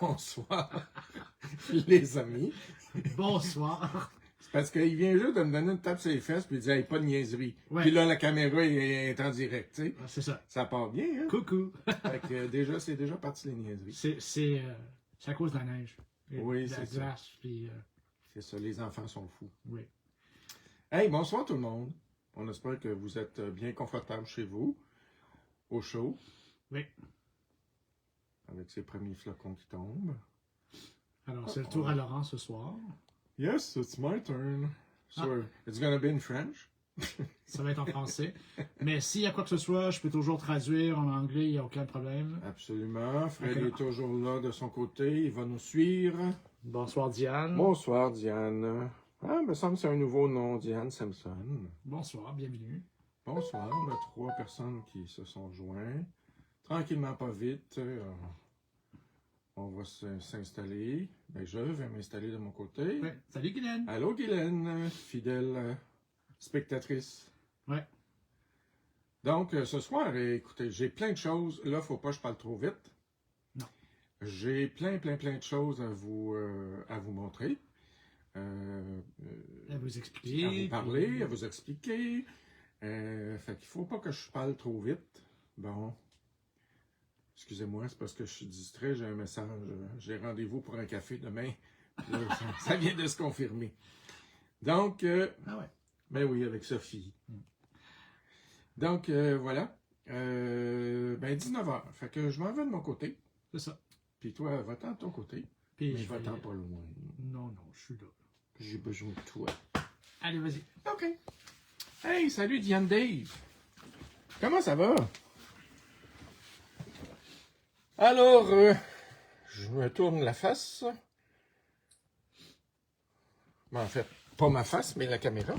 Bonsoir, les amis. Bonsoir. C'est parce qu'il vient juste de me donner une tape sur les fesses puis il dit hey, pas de niaiserie. Ouais. Puis là, la caméra est en direct, tu sais. C'est ça. Ça part bien, hein? Coucou. Fait que déjà, c'est déjà parti les niaiseries. C'est à cause de la neige. Et Oui, de la c'est ça. glace, puis, C'est ça, les enfants sont fous. oui. Hey, bonsoir tout le monde. On espère que vous êtes bien confortable chez vous, au chaud, Oui. avec ces premiers flocons qui tombent. Alors, c'est le tour à Laurent ce soir. Yes, it's my turn. So, it's gonna be in French. Ça va être en français. Mais s'il y a quoi que ce soit, je peux toujours traduire en anglais, il n'y a aucun problème. Absolument. Fred Ok. est toujours là de son côté. Il va nous suivre. Bonsoir Diane. Bonsoir, Diane. Ah, il me semble que c'est un nouveau nom, Diane Simpson. Bonsoir, bienvenue. Bonsoir. On a 3 personnes qui se sont joints. Tranquillement, pas vite. On va s'installer. Ben, je vais m'installer de mon côté. Ouais. Salut Guylaine. Allô, Guylaine, fidèle spectatrice. Ouais. Donc, ce soir, écoutez, j'ai plein de choses. Là, faut pas que je parle trop vite. Non. J'ai plein de choses à vous montrer. À vous expliquer. À vous parler, puis- à vous expliquer. Fait qu'il faut pas que je parle trop vite. Bon. Excusez-moi, c'est parce que je suis distrait, j'ai un message. J'ai rendez-vous pour un café demain. Là, ça vient de se confirmer. Donc, Ah ouais. ben oui, avec Sophie. Donc, voilà. Ben, 19h. Fait que je m'en vais de mon côté. C'est ça. Puis toi, va-t'en de ton côté. Puis Mais je vais- va-t'en pas loin. Non, je suis là. J'ai besoin de toi. Allez, vas-y. OK. Hey, salut Diane Dave. Comment ça va? Alors, je me tourne la face. Ben, en fait, pas ma face, mais la caméra.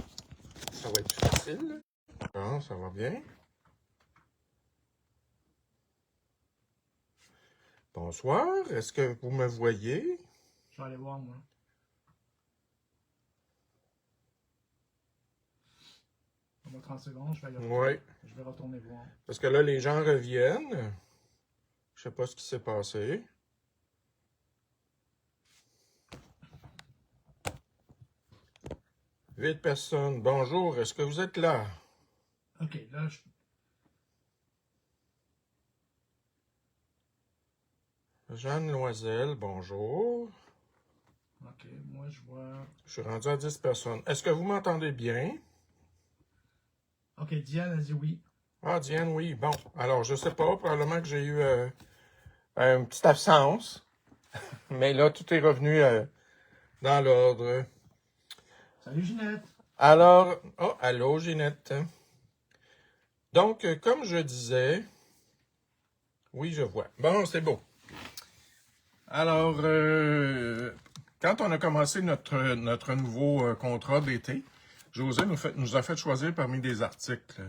Ça va être facile. Bon, ça va bien. Bonsoir, est-ce que vous me voyez? Je vais aller voir, moi. Dans 30 secondes, je vais aller Oui. Je vais retourner voir. Parce que là, les gens reviennent. Je sais pas ce qui s'est passé. Huit personnes. Bonjour, est-ce que vous êtes là? OK, là, Jeanne Loisel, bonjour. OK, moi, je vois... Je suis rendu à 10 personnes. Est-ce que vous m'entendez bien? OK, Diane a dit oui. Ah, Diane, oui. Bon, alors, je sais pas. Probablement que j'ai eu une petite absence. Mais là, tout est revenu dans l'ordre. Salut Ginette. Alors, oh, allô, Ginette. Donc, comme je disais, oui, je vois. Bon, c'est beau. Alors, quand on a commencé notre nouveau contrat d'été, José nous a fait choisir parmi des articles.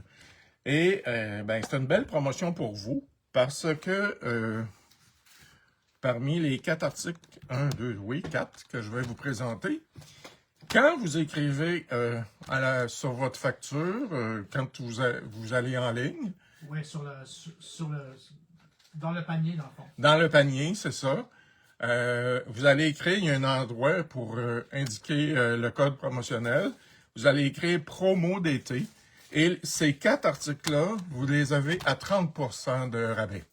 Et, ben, c'est une belle promotion pour vous parce que parmi les 4 articles, 4 que je vais vous présenter, quand vous écrivez sur votre facture, quand vous allez en ligne, Oui, dans le panier, dans le fond. dans le panier, c'est ça, vous allez écrire, il y a un endroit pour indiquer le code promotionnel. Vous allez écrire promo d'été. Et ces 4 articles-là, vous les avez à 30% de rabais.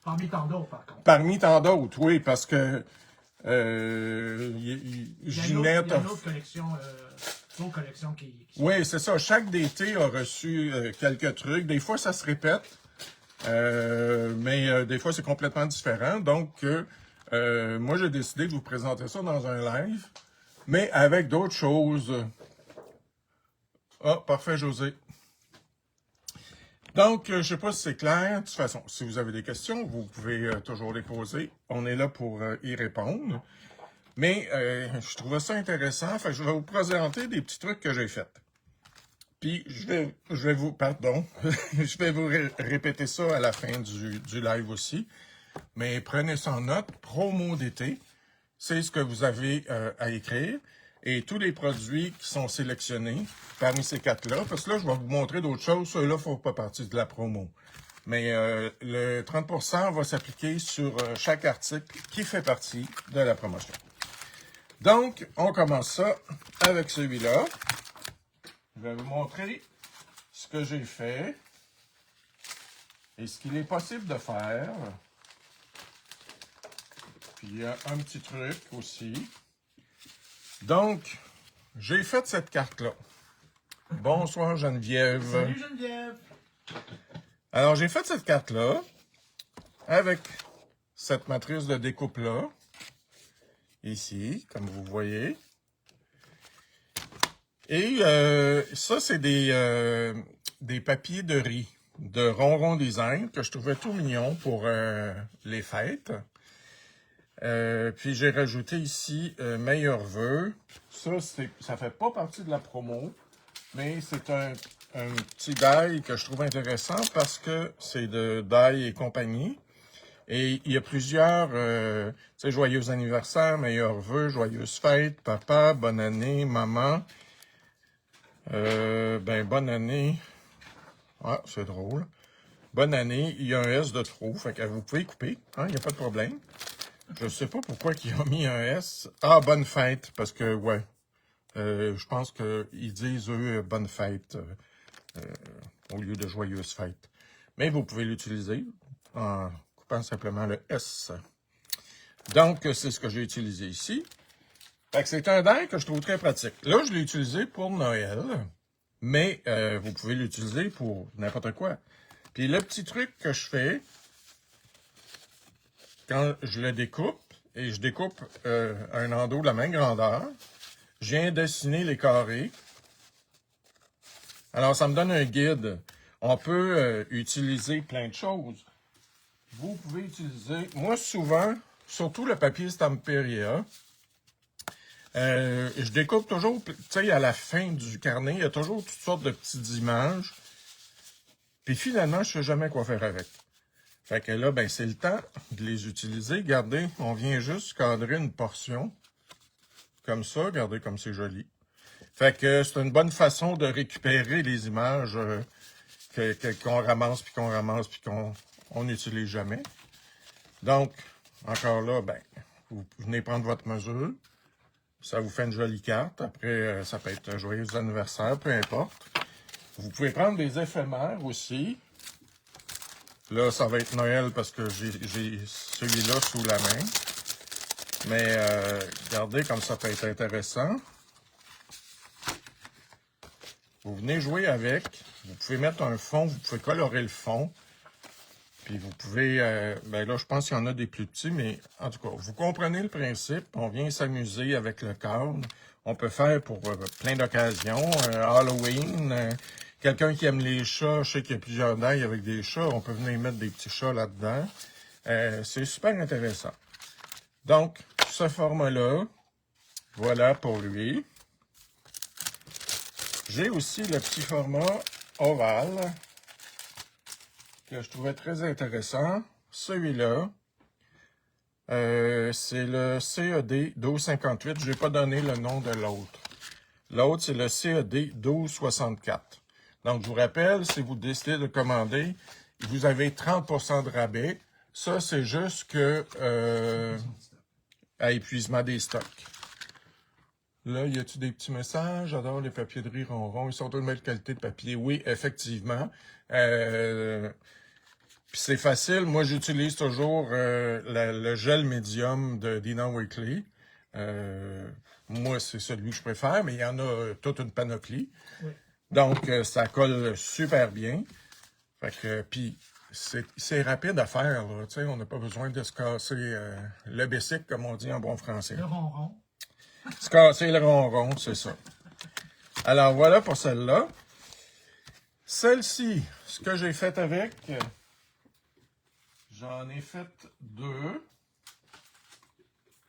Parmi tant d'autres, par contre. Parmi tant d'autres, oui, parce que Ginette Il y a une autre collection, qui Oui, c'est ça. Chaque DT a reçu quelques trucs. Des fois, ça se répète, mais des fois, c'est complètement différent. Donc, moi, j'ai décidé de vous présenter ça dans un live, mais avec d'autres choses. Ah, parfait, José. Donc, je ne sais pas si c'est clair. De toute façon, si vous avez des questions, vous pouvez toujours les poser. On est là pour y répondre. Mais je trouvais ça intéressant. Fait que je vais vous présenter des petits trucs que j'ai faits. Puis, je vais vous... Pardon. Je vais vous répéter ça à la fin du live aussi. Mais prenez ça en note. Promo d'été, c'est ce que vous avez à écrire. Et tous les produits qui sont sélectionnés parmi ces 4-là, parce que là, je vais vous montrer d'autres choses. Ceux-là ne font pas partie de la promo. Mais le 30% va s'appliquer sur chaque article qui fait partie de la promotion. Donc, on commence ça avec celui-là. Je vais vous montrer ce que j'ai fait et ce qu'il est possible de faire. Puis il y a un petit truc aussi. Donc, j'ai fait cette carte-là. Bonsoir Geneviève. Salut Geneviève. Alors, j'ai fait cette carte-là avec cette matrice de découpe-là. Ici, comme vous voyez. Et ça, c'est des papiers de riz de Ronron Design que je trouvais tout mignon pour les fêtes. Puis j'ai rajouté ici meilleurs vœux. Ça fait pas partie de la promo, mais c'est un petit die que je trouve intéressant parce que c'est de Die et compagnie. Et il y a plusieurs, tu sais, joyeux anniversaire, meilleurs vœux, joyeuses fêtes, papa, bonne année, maman. Bonne année. Ah, c'est drôle. Bonne année, il y a un S de trop, fait que vous pouvez couper, hein, il n'y a pas de problème. Je sais pas pourquoi ils ont mis un S. Ah, bonne fête, parce que, ouais, je pense qu'ils disent, eux, bonne fête, au lieu de joyeuse fête. Mais vous pouvez l'utiliser en coupant simplement le S. Donc, c'est ce que j'ai utilisé ici. Fait que c'est un die que je trouve très pratique. Là, je l'ai utilisé pour Noël, mais vous pouvez l'utiliser pour n'importe quoi. Puis le petit truc que je fais, quand je le découpe, et je découpe un endos de la même grandeur, je viens dessiner les carrés. Alors, ça me donne un guide. On peut utiliser plein de choses. Vous pouvez utiliser, moi souvent, surtout le papier Stamperia, je découpe toujours, tu sais, à la fin du carnet, il y a toujours toutes sortes de petites images. Puis finalement, je ne sais jamais quoi faire avec. Fait que là, ben, c'est le temps de les utiliser. Regardez, on vient juste cadrer une portion. Comme ça, regardez comme c'est joli. Fait que c'est une bonne façon de récupérer les images qu'on ramasse, puis qu'on n'utilise jamais. Donc, encore là, ben, vous venez prendre votre mesure. Ça vous fait une jolie carte. Après, ça peut être un joyeux anniversaire, peu importe. Vous pouvez prendre des éphémères aussi. Là, ça va être Noël parce que j'ai celui-là sous la main. Mais regardez comme ça peut être intéressant. Vous venez jouer avec. Vous pouvez mettre un fond, vous pouvez colorer le fond. Puis vous pouvez, ben là, je pense qu'il y en a des plus petits, mais en tout cas, vous comprenez le principe. On vient s'amuser avec le cadre. On peut faire pour plein d'occasions. Halloween, quelqu'un qui aime les chats, je sais qu'il y a plusieurs dailles avec des chats. On peut venir mettre des petits chats là-dedans. C'est super intéressant. Donc, ce format-là, voilà pour lui. J'ai aussi le petit format ovale que je trouvais très intéressant. Celui-là, c'est le CED 1258. Je n'ai pas donné le nom de l'autre. L'autre, c'est le CED 1264. Donc, je vous rappelle, si vous décidez de commander, vous avez 30% de rabais. Ça, c'est juste que à épuisement des stocks. Là, y a-t-il des petits messages? J'adore les papiers de riz ronron. Ils sont de belle qualité de papier. Oui, effectivement. Puis c'est facile. Moi, j'utilise toujours le gel médium de Dina Wakley. Moi, c'est celui que je préfère, mais il y en a toute une panoplie. Oui. Donc, ça colle super bien. Fait que, puis, c'est rapide à faire. Là. On n'a pas besoin de se casser le bessic, comme on dit en bon français. Le ronron. Se casser le ronron, c'est ça. Alors, voilà pour celle-là. Celle-ci, ce que j'ai fait avec, j'en ai fait deux.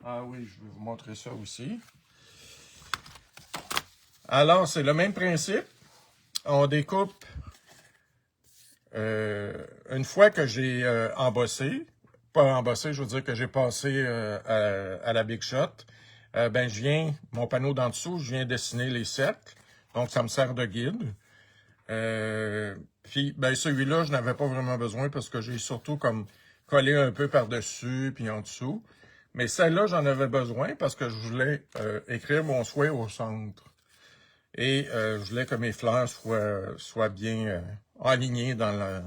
Ah oui, je vais vous montrer ça aussi. Alors, c'est le même principe. On découpe une fois que j'ai embossé. Pas embossé, je veux dire que j'ai passé à la Big Shot. Je viens, mon panneau d'en dessous, je viens dessiner les cercles. Donc, ça me sert de guide. Puis, ben, celui-là, je n'avais pas vraiment besoin parce que j'ai surtout comme collé un peu par-dessus puis en dessous. Mais celle-là, j'en avais besoin parce que je voulais écrire mon souhait au centre. Et je voulais que mes fleurs soient bien alignées dans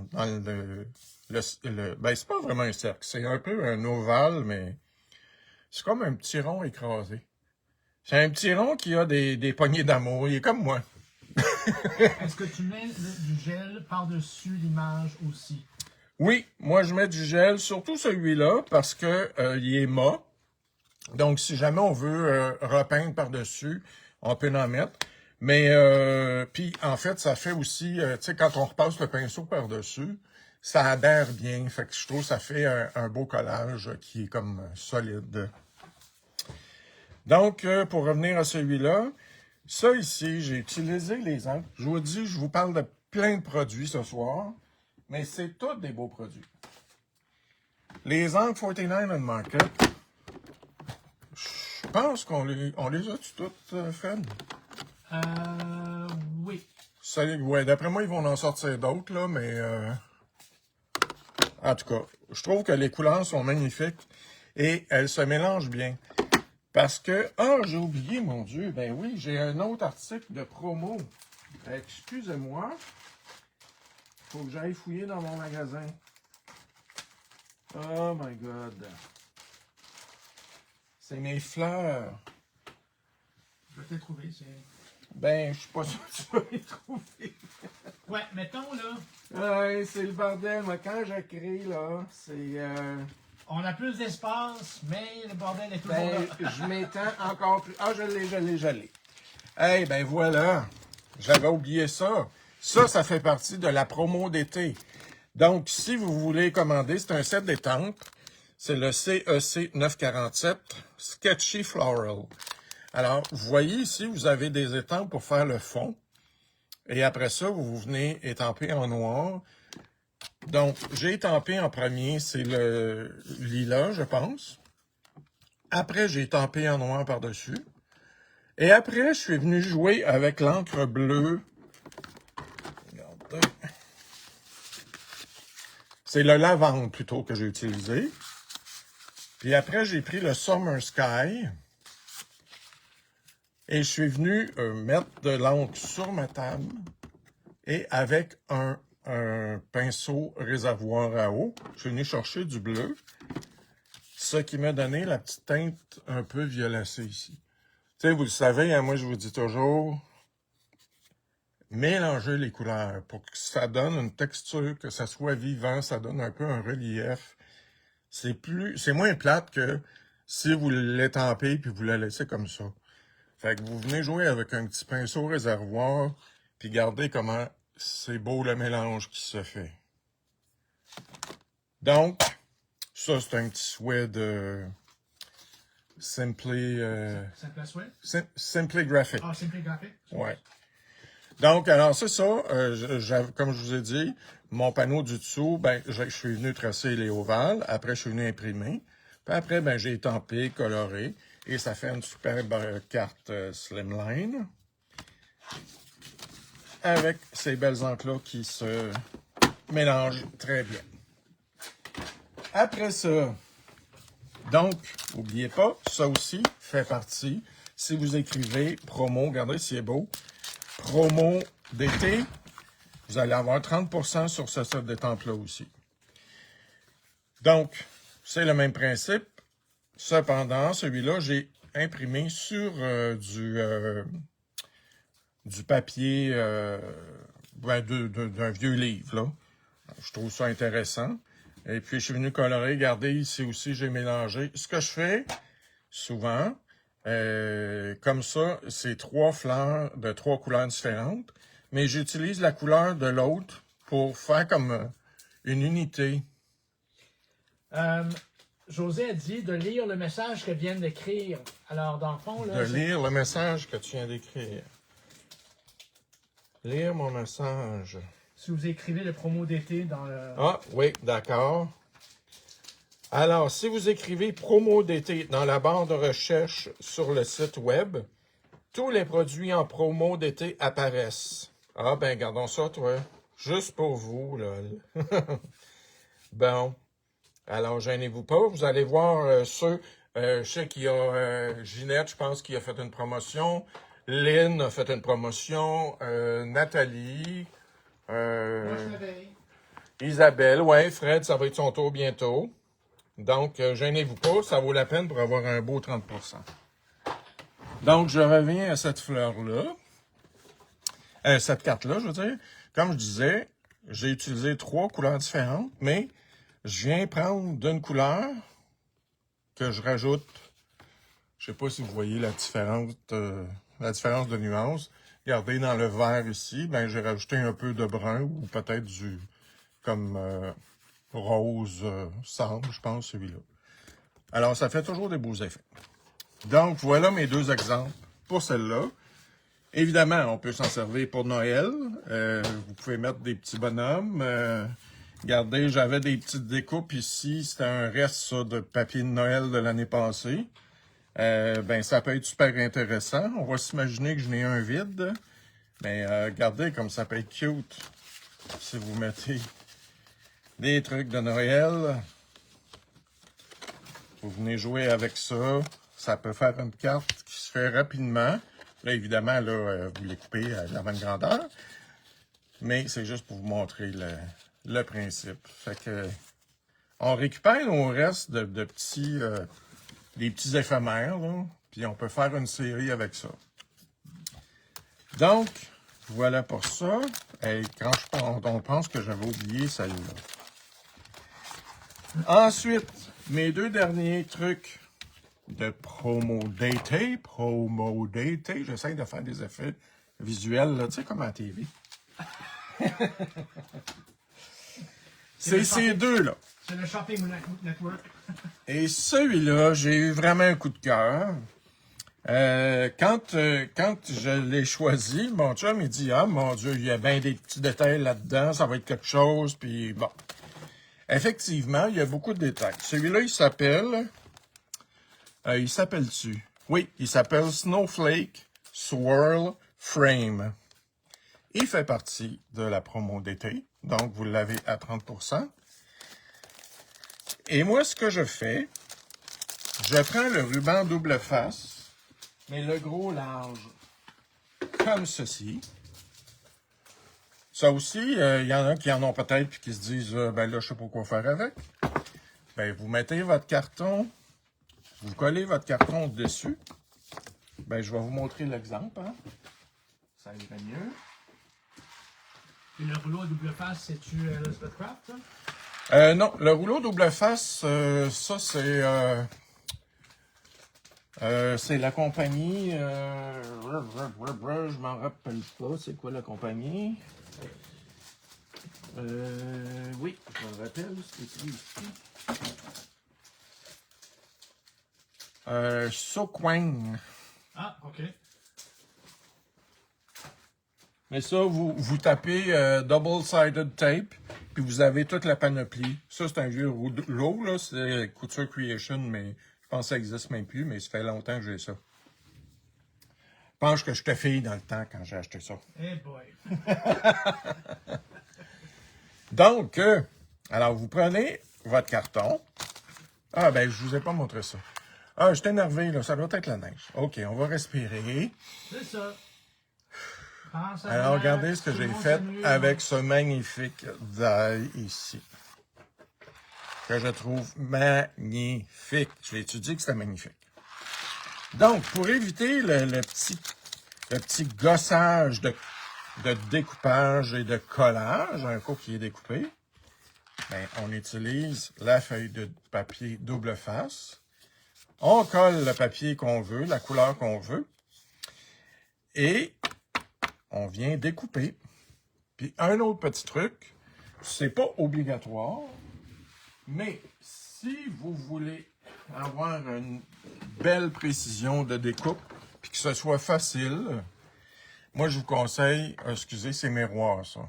ben, c'est pas vraiment un cercle. C'est un peu un ovale, mais c'est comme un petit rond écrasé. C'est un petit rond qui a des poignées d'amour. Il est comme moi. Est-ce que tu mets du gel par-dessus l'image aussi? Oui, moi je mets du gel, surtout celui-là, parce que il est mat. Donc, si jamais on veut repeindre par-dessus, on peut en mettre. Mais, puis en fait, ça fait aussi, tu sais, quand on repasse le pinceau par-dessus, ça adhère bien. Fait que je trouve que ça fait un beau collage qui est comme solide. Donc, pour revenir à celui-là, ça ici, j'ai utilisé les encres. Je vous dis, je vous parle de plein de produits ce soir, mais c'est tous des beaux produits. Les encres 49 and Market, je pense qu'on les a-tu toutes, Fred? Oui. Ouais, d'après moi, ils vont en sortir d'autres, là, mais en tout cas, je trouve que les couleurs sont magnifiques et elles se mélangent bien. Parce que, j'ai oublié, mon Dieu, ben oui, j'ai un autre article de promo. Excusez-moi. Faut que j'aille fouiller dans mon magasin. Oh my God. C'est mes fleurs. Je vais te les trouver, c'est... Ben, je suis pas sûr que tu vas les trouver. Ouais, mettons, là... Ouais, c'est le bordel. Moi, quand j'écris, là, c'est... On a plus d'espace, mais le bordel est toujours Ben, là. je m'étends encore plus. Ah, je l'ai. Eh ben voilà. J'avais oublié ça. Ça fait partie de la promo d'été. Donc, si vous voulez commander, c'est un set d'étampes. C'est le CEC 947 Sketchy Floral. Alors, vous voyez ici, vous avez des étampes pour faire le fond. Et après ça, vous venez étamper en noir. Donc, j'ai étampé en premier, c'est le lilas, je pense. Après, j'ai étampé en noir par-dessus. Et après, je suis venu jouer avec l'encre bleue. Regardez. C'est le lavande plutôt que j'ai utilisé. Puis après, j'ai pris le Summer Sky. Et je suis venu mettre de l'encre sur ma table. Et avec un pinceau réservoir à eau, je suis venu chercher du bleu. Ce qui m'a donné la petite teinte un peu violacée ici. Tu sais, vous le savez, hein, moi je vous dis toujours, mélangez les couleurs pour que ça donne une texture, que ça soit vivant, ça donne un peu un relief. C'est moins plate que si vous l'étampez puis vous la laissez comme ça. Fait que vous venez jouer avec un petit pinceau réservoir puis regardez comment c'est beau le mélange qui se fait. Donc, ça c'est un petit souhait de Simply Graphic. Ah, Simply Graphic? Ouais. Donc, alors c'est ça, comme je vous ai dit, mon panneau du dessous, ben, je suis venu tracer les ovales, après je suis venu imprimer, puis après, ben, j'ai étampé, coloré, et ça fait une superbe carte Slimline, avec ces belles encres-là qui se mélangent très bien. Après ça, donc, n'oubliez pas, ça aussi fait partie, si vous écrivez promo, regardez si c'est beau, promo d'été, vous allez avoir 30% sur ce set d'étampes-là aussi. Donc, c'est le même principe. Cependant, celui-là, j'ai imprimé sur du papier d'un vieux livre. Là. Je trouve ça intéressant. Et puis, je suis venu colorer. Regardez, ici aussi, j'ai mélangé. Ce que je fais, souvent, comme ça, c'est 3 fleurs de 3 couleurs différentes. Mais j'utilise la couleur de l'autre pour faire comme une unité. José a dit de lire le message qu'elle vient d'écrire. Alors, dans le fond... Là, de lire le message que tu viens d'écrire. Lire mon message. Si vous écrivez le promo d'été dans le... Ah, oui, d'accord. Alors, si vous écrivez promo d'été dans la barre de recherche sur le site web, tous les produits en promo d'été apparaissent. Ah, ben, gardons ça, toi. Juste pour vous, là. Bon. Alors, gênez-vous pas. Vous allez voir ceux... je sais qu'il y a Ginette, je pense, qui a fait une promotion. Lynn a fait une promotion. Nathalie. Isabelle, ouais, Fred, ça va être son tour bientôt. Donc, gênez-vous pas, ça vaut la peine pour avoir un beau 30%. Donc, je reviens à cette fleur-là. Cette carte-là, je veux dire. Comme je disais, j'ai utilisé 3 couleurs différentes, mais je viens prendre d'une couleur que je rajoute. Je sais pas si vous voyez la différence de nuance. Regardez, dans le vert ici, ben, j'ai rajouté un peu de brun ou peut-être comme rose cendre, je pense, celui-là. Alors, ça fait toujours des beaux effets. Donc, voilà mes 2 exemples pour celle-là. Évidemment, on peut s'en servir pour Noël. Vous pouvez mettre des petits bonhommes. Regardez, j'avais des petites découpes ici. C'était un reste ça, de papier de Noël de l'année passée. Ben, ça peut être super intéressant. On va s'imaginer que je n'ai un vide. Mais regardez comme ça peut être cute. Si vous mettez des trucs de Noël, vous venez jouer avec ça. Ça peut faire une carte qui se fait rapidement. Là, évidemment, là, vous les coupez à la même grandeur. Mais c'est juste pour vous montrer le principe. Fait que on récupère nos restes de petits, des petits éphémères, là, puis on peut faire une série avec ça. Donc, voilà pour ça. Et quand on pense que j'avais oublié celle-là. Ensuite, mes 2 derniers trucs de promo d'été. J'essaie de faire des effets visuels, là, tu sais, comme à la TV. C'est ces 2-là. C'est le Shopping Network. Et celui-là, j'ai eu vraiment un coup de cœur. Quand je l'ai choisi, mon chum, il dit « Ah, mon Dieu, il y a bien des petits détails là-dedans, ça va être quelque chose. » Puis bon. Effectivement, il y a beaucoup de détails. Celui-là, il s'appelle-tu? Oui, il s'appelle Snowflake Swirl Frame. Il fait partie de la promo d'été, donc vous l'avez à 30%. Et moi, ce que je fais, je prends le ruban double face, mais le gros large, comme ceci. Ça aussi, il y en a qui en ont peut-être et qui se disent ben là, je sais pas quoi faire avec. Ben, vous mettez votre carton, vous collez votre carton dessus. Ben, je vais vous montrer l'exemple. Hein. Ça irait mieux. Et le rouleau à double face, c'est-tu Elizabeth Craft? Non, le rouleau double face, ça c'est la compagnie. Je m'en rappelle pas. C'est quoi la compagnie? Oui, je me rappelle. C'est écrit ici. Soquang. Ah, OK. Mais ça, vous tapez double-sided tape, puis vous avez toute la panoplie. Ça, c'est un vieux rouleau, là. C'est Couture Creation, mais je pense que ça n'existe même plus, mais ça fait longtemps que j'ai ça. Je pense que j'étais fille dans le temps quand j'ai acheté ça. Hey boy. Donc, alors vous prenez votre carton. Ah, ben, je vous ai pas montré ça. Ah, je suis énervé, là. Ça doit être la neige. OK, on va respirer. C'est ça. Alors, regardez ce que j'ai fait avec ce magnifique die ici. Que je trouve magnifique. Je l'ai étudié que c'était magnifique. Donc, pour éviter le petit gossage de découpage et de collage, un coup qui est découpé, ben, on utilise la feuille de papier double face. On colle le papier qu'on veut, la couleur qu'on veut. Et on vient découper. Puis un autre petit truc, c'est pas obligatoire, mais si vous voulez avoir une belle précision de découpe, puis que ce soit facile, moi je vous conseille, excusez, c'est miroir ça.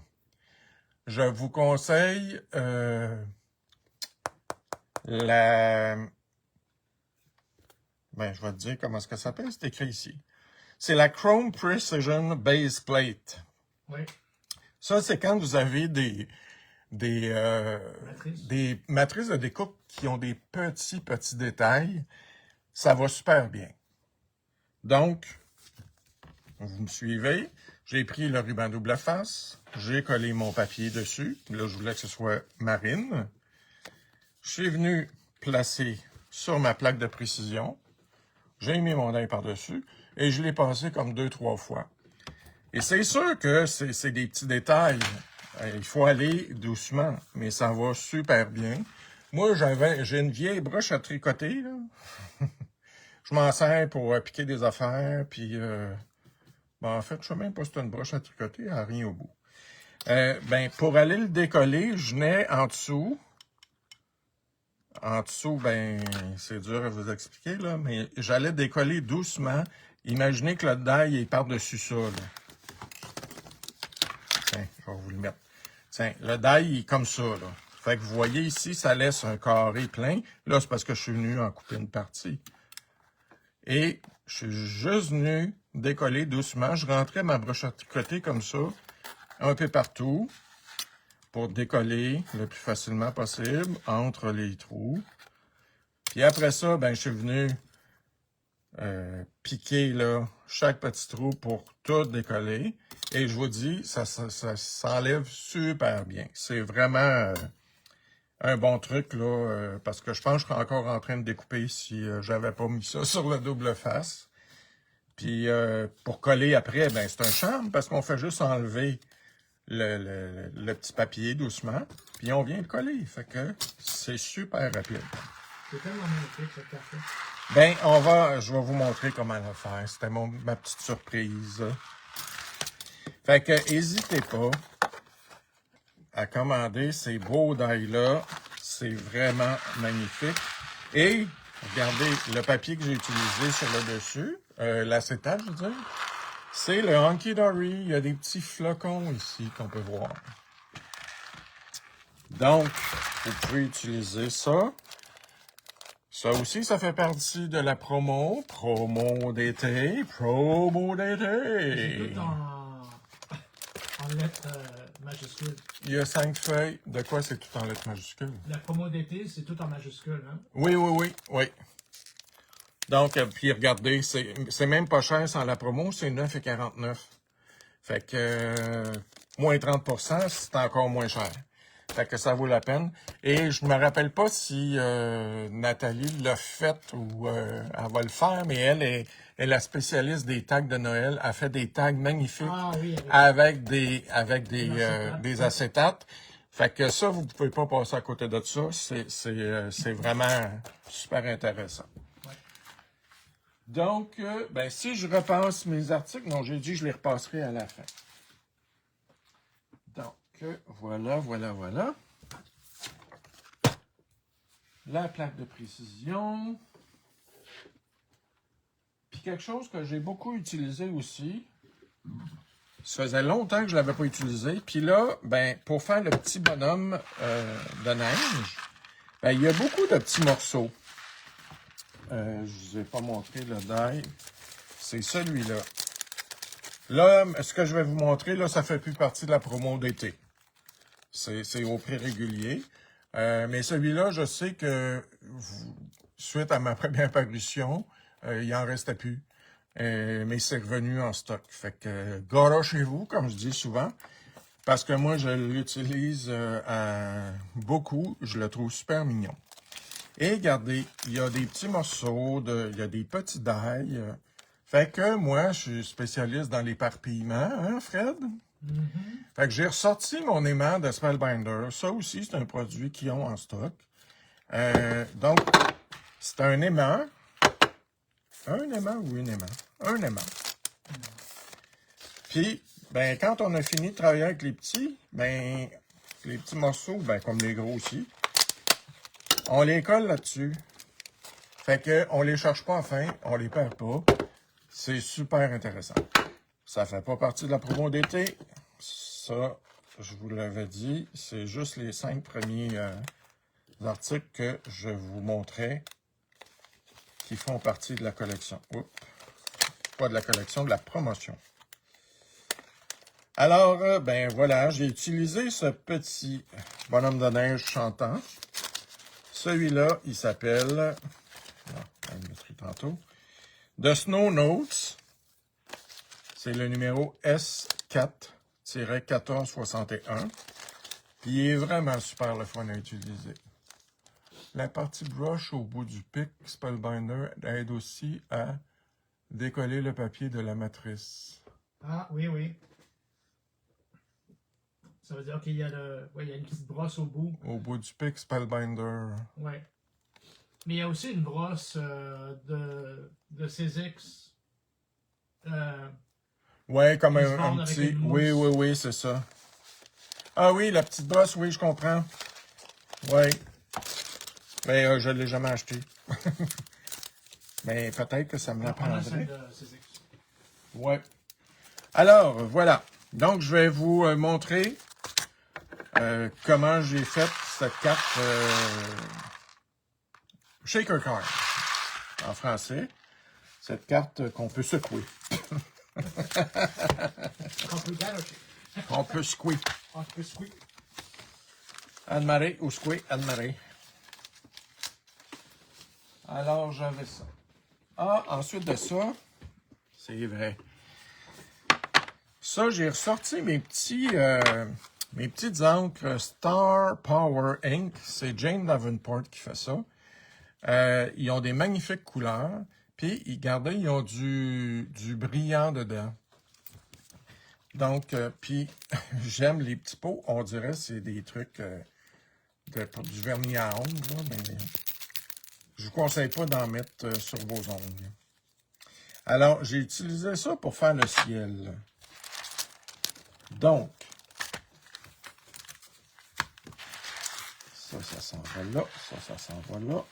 Je vous conseille je vais te dire comment est-ce que ça s'appelle, c'est écrit ici. C'est la Chrome Precision Base Plate. Oui. Ça, c'est quand vous avez Matrice. des matrices de découpe qui ont des petits détails. Ça va super bien. Donc, vous me suivez. J'ai pris le ruban double face. J'ai collé mon papier dessus. Là, je voulais que ce soit marine. Je suis venu placer sur ma plaque de précision. J'ai mis mon die par-dessus et je l'ai passé comme 2-3 fois. Et c'est sûr que c'est des petits détails. Il faut aller doucement, mais ça va super bien. Moi, j'ai une vieille broche à tricoter, là. Je m'en sers pour piquer des affaires, puis... en fait, je sais même pas si c'est une broche à tricoter, elle n'a rien au bout. Pour aller le décoller, je venais en dessous. En dessous, c'est dur à vous expliquer, là, mais j'allais décoller doucement. Imaginez que le die est par-dessus ça, là. Tiens, je vais vous le mettre. Tiens, le die il est comme ça, là. Fait que vous voyez ici, ça laisse un carré plein. Là, c'est parce que je suis venu en couper une partie. Et je suis juste venu décoller doucement. Je rentrais ma broche à tricoter comme ça, un peu partout, pour décoller le plus facilement possible entre les trous. Puis après ça, je suis venu piquer là, chaque petit trou pour tout décoller. Et je vous dis, ça s'enlève super bien. C'est vraiment un bon truc, là, parce que je pense que je serais encore en train de découper si j'avais pas mis ça sur le double face. Puis pour coller après, c'est un charme parce qu'on fait juste enlever le petit papier doucement, puis on vient le coller. Fait que c'est super rapide. C'est tellement magnifique, cette carte-là. Je vais vous montrer comment le faire. C'était ma petite surprise. Fait que n'hésitez pas à commander ces beaux die-là. C'est vraiment magnifique. Et regardez, le papier que j'ai utilisé sur le dessus, l'acétate, je veux dire, c'est le Hunky Dory. Il y a des petits flocons ici qu'on peut voir. Donc, vous pouvez utiliser ça. Ça aussi, ça fait partie de la promo. Promo d'été. Promo d'été. C'est tout en lettres majuscules. Il y a 5 feuilles. De quoi c'est tout en lettres majuscules? La promo d'été, c'est tout en majuscules, hein? Oui. Donc, puis regardez, c'est même pas cher sans la promo, c'est 9,49. Fait que moins 30%, c'est encore moins cher. Fait que ça vaut la peine. Et je me rappelle pas si Nathalie l'a fait ou elle va le faire, mais elle est la spécialiste des tags de Noël. Elle fait des tags magnifiques avec des acétates. Fait que ça, vous pouvez pas passer à côté de ça. C'est vraiment super intéressant. Ouais. Donc, si je repasse mes articles, non, j'ai dit que je les repasserai à la fin. Donc, voilà. La plaque de précision. Puis quelque chose que j'ai beaucoup utilisé aussi. Ça faisait longtemps que je ne l'avais pas utilisé. Puis là, pour faire le petit bonhomme de neige, il y a beaucoup de petits morceaux. Je ne vous ai pas montré le die. C'est celui-là. Là, ce que je vais vous montrer, là, ça fait plus partie de la promo d'été. C'est au prix régulier. Mais celui-là, je sais que suite à ma première parution, il en restait plus. Mais c'est revenu en stock. Fait que garochez-vous, comme je dis souvent. Parce que moi, je l'utilise beaucoup. Je le trouve super mignon. Et regardez, il y a des petits morceaux, il y a des petits die. Fait que moi, je suis spécialiste dans l'éparpillement, hein, Fred? Mm-hmm. Fait que j'ai ressorti mon aimant de Spellbinder. Ça aussi, c'est un produit qu'ils ont en stock. Donc, c'est un aimant. Un aimant ou une aimant? Un aimant. Puis, quand on a fini de travailler avec les petits, les petits morceaux, comme les gros aussi, on les colle là-dessus. Fait que on les cherche pas à fin, on les perd pas. C'est super intéressant. Ça fait pas partie de la promo d'été. Ça, je vous l'avais dit, c'est juste les 5 premiers articles que je vous montrais qui font partie de la collection. Oups. Pas de la collection, de la promotion. Alors, ben voilà, j'ai utilisé ce petit bonhomme de neige chantant. Celui-là, il s'appelle, on le mettra tantôt, The Snow Notes. C'est le numéro S4-1461. Il est vraiment super le fun à utiliser. La partie brush au bout du pic Spellbinder aide aussi à décoller le papier de la matrice. Ah, oui, oui. Ça veut dire qu'il y a il y a une petite brosse au bout. Au bout du pic Spellbinder. Oui. Mais il y a aussi une brosse de CZX. Ouais, comme Qui se un vendent avec petit... une Oui, mousse. oui, oui, c'est ça. Ah oui, la petite brosse, oui, je comprends. Oui. Mais je ne l'ai jamais acheté. Mais peut-être que ça me On a l'apprendrait. celle de CZX. Ouais. Alors, voilà. Donc, je vais vous montrer comment j'ai fait cette carte Shaker Card en français. Cette carte qu'on peut secouer. Qu'on peut galocher. On peut secouer. On peut squeak. Anne-Marie ou secouer Anne-Marie. Alors, j'avais ça. Ah, ensuite de ça, c'est vrai. Ça, j'ai ressorti mes petites encres Star Power Ink. C'est Jane Davenport qui fait ça. Ils ont des magnifiques couleurs. Puis, regardez, ils ont du brillant dedans. Donc, puis, j'aime les petits pots. On dirait que c'est des trucs pour du vernis à ongles. Là, mais je vous conseille pas d'en mettre sur vos ongles. Alors, j'ai utilisé ça pour faire le ciel. Donc, ça s'en va là. Ça s'en va là.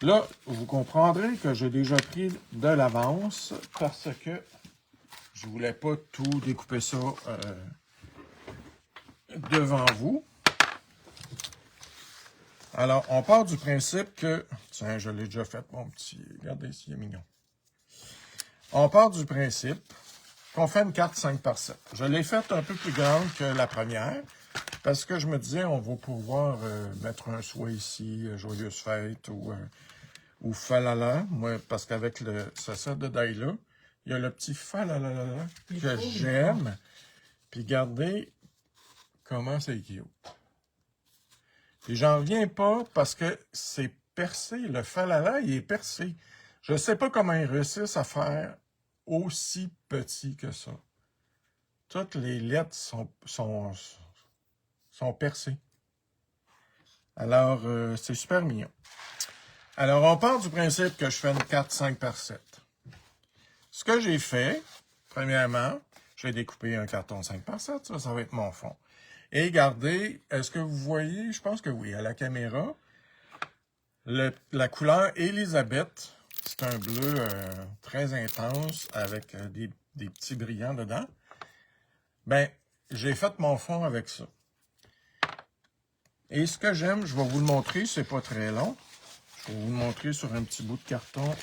Là, vous comprendrez que j'ai déjà pris de l'avance parce que je voulais pas tout découper ça devant vous. Alors, on part du principe que... Tiens, je l'ai déjà fait, mon petit... Regardez ici, il est mignon. On part du principe qu'on fait une carte 5 par 7. Je l'ai faite un peu plus grande que la première parce que je me disais, on va pouvoir mettre un souhait ici, Joyeuse Fête ou Falala. Moi, parce qu'avec ce set de die-là, il y a le petit Falala que j'aime. Puis regardez comment c'est cute. Et j'en reviens pas parce que c'est percé. Le falala, il est percé. Je ne sais pas comment ils réussissent à faire aussi petit que ça. Toutes les lettres sont percées. Alors, c'est super mignon. Alors, on part du principe que je fais une carte 5 par 7. Ce que j'ai fait, premièrement, j'ai découpé un carton 5 par 7. Ça va être mon fond. Et regardez, est-ce que vous voyez, je pense que oui, à la caméra, la couleur Elisabeth, c'est un bleu très intense avec des petits brillants dedans. Ben, j'ai fait mon fond avec ça. Et ce que j'aime, je vais vous le montrer, c'est pas très long. Je vais vous le montrer sur un petit bout de carton.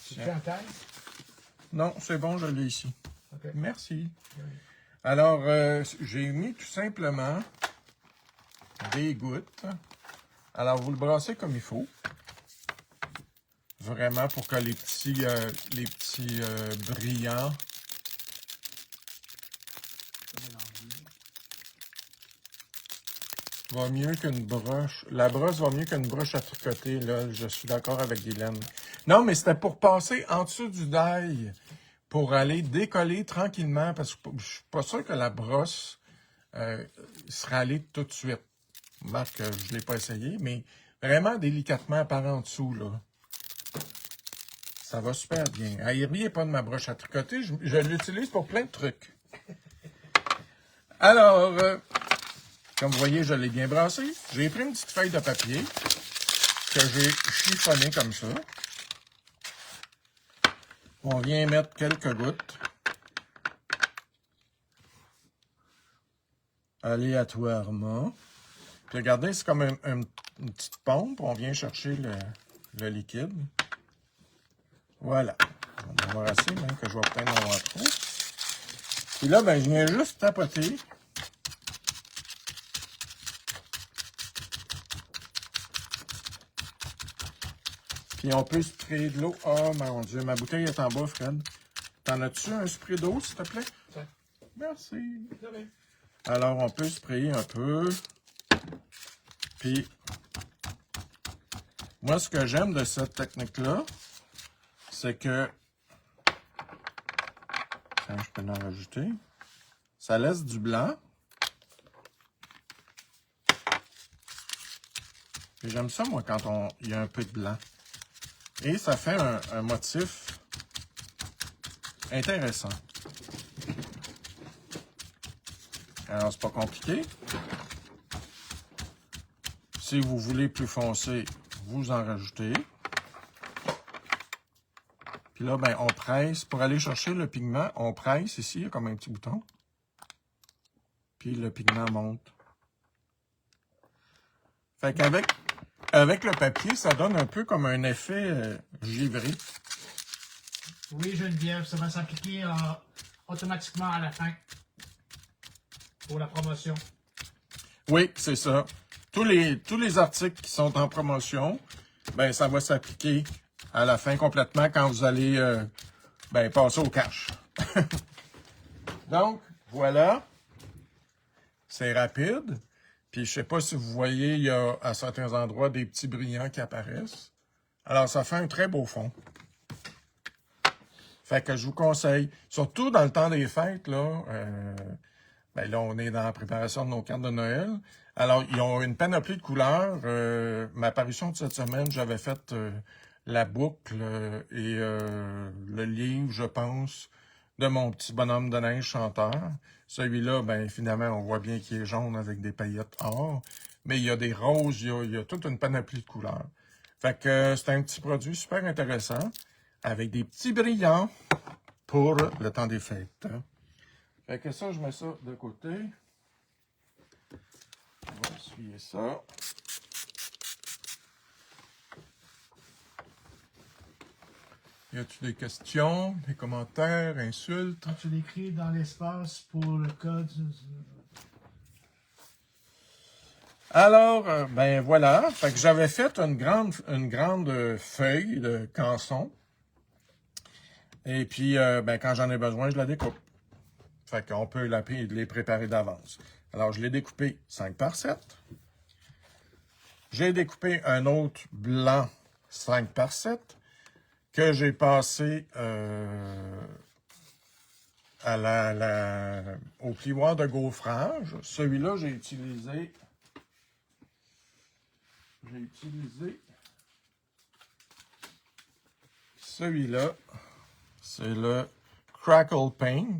Tu fais en taille? Non, c'est bon, je l'ai ici. Okay. Merci. Alors, j'ai mis tout simplement des gouttes. Alors, vous le brassez comme il faut. Vraiment pour que les petits brillants va mieux qu'une broche. La brosse va mieux qu'une broche à tricoter, là. Je suis d'accord avec Guylaine. Non, mais c'était pour passer en dessous du die, pour aller décoller tranquillement, parce que je suis pas sûr que la brosse sera allée tout de suite. Marc, je l'ai pas essayé, mais vraiment délicatement par en dessous, là. Ça va super bien. Riez pas de ma broche à tricoter, je l'utilise pour plein de trucs. Alors, comme vous voyez, je l'ai bien brassé. J'ai pris une petite feuille de papier que j'ai chiffonné comme ça. On vient mettre quelques gouttes. Aléatoirement. Puis regardez, c'est comme une petite pompe. On vient chercher le liquide. Voilà. On va avoir assez, même que je vais peut-être en avoir trop. Puis là, ben, je viens juste tapoter. Puis on peut sprayer de l'eau. Oh mon Dieu, ma bouteille est en bas, Fred. T'en as-tu un spray d'eau, s'il te plaît? Ouais. Merci. Alors, on peut sprayer un peu. Puis, moi, ce que j'aime de cette technique-là, c'est que... Tiens, je peux en rajouter. Ça laisse du blanc. Puis j'aime ça, moi, quand il y a un peu de blanc. Et ça fait un motif intéressant. Alors, c'est pas compliqué. Si vous voulez plus foncé, vous en rajoutez. Puis là, ben, on presse. Pour aller chercher le pigment, on presse ici, il y a comme un petit bouton. Puis le pigment monte. Fait qu'avec le papier, ça donne un peu comme un effet givré. Oui, Geneviève, ça va s'appliquer automatiquement à la fin. Pour la promotion. Oui, c'est ça. Tous les articles qui sont en promotion, ben ça va s'appliquer à la fin complètement quand vous allez ben, passer au cash. Donc, voilà. C'est rapide. Puis, je sais pas si vous voyez, il y a à certains endroits des petits brillants qui apparaissent. Alors, ça fait un très beau fond. Fait que je vous conseille, surtout dans le temps des fêtes, là, ben là, on est dans la préparation de nos cartes de Noël. Alors, ils ont une panoplie de couleurs. Ma parution de cette semaine, j'avais fait la boucle et le livre, je pense, de mon petit bonhomme de neige chanteur. Celui-là, ben finalement, on voit bien qu'il est jaune avec des paillettes or. Mais il y a des roses, il y a toute une panoplie de couleurs. Fait que c'est un petit produit super intéressant avec des petits brillants pour le temps des fêtes. Fait que ça, je mets ça de côté. On va essuyer ça. Y a-t-il des questions, des commentaires, insultes? Tu l'écris dans l'espace pour le code. Alors, ben voilà. Fait que j'avais fait une grande feuille de canson. Et puis, ben, quand j'en ai besoin, je la découpe. Fait qu'on peut les préparer d'avance. Alors, je l'ai découpé 5 par 7. J'ai découpé un autre blanc 5 par 7 que j'ai passé au plioir de gaufrage. Celui-là, j'ai utilisé celui-là. C'est le Crackle Paint.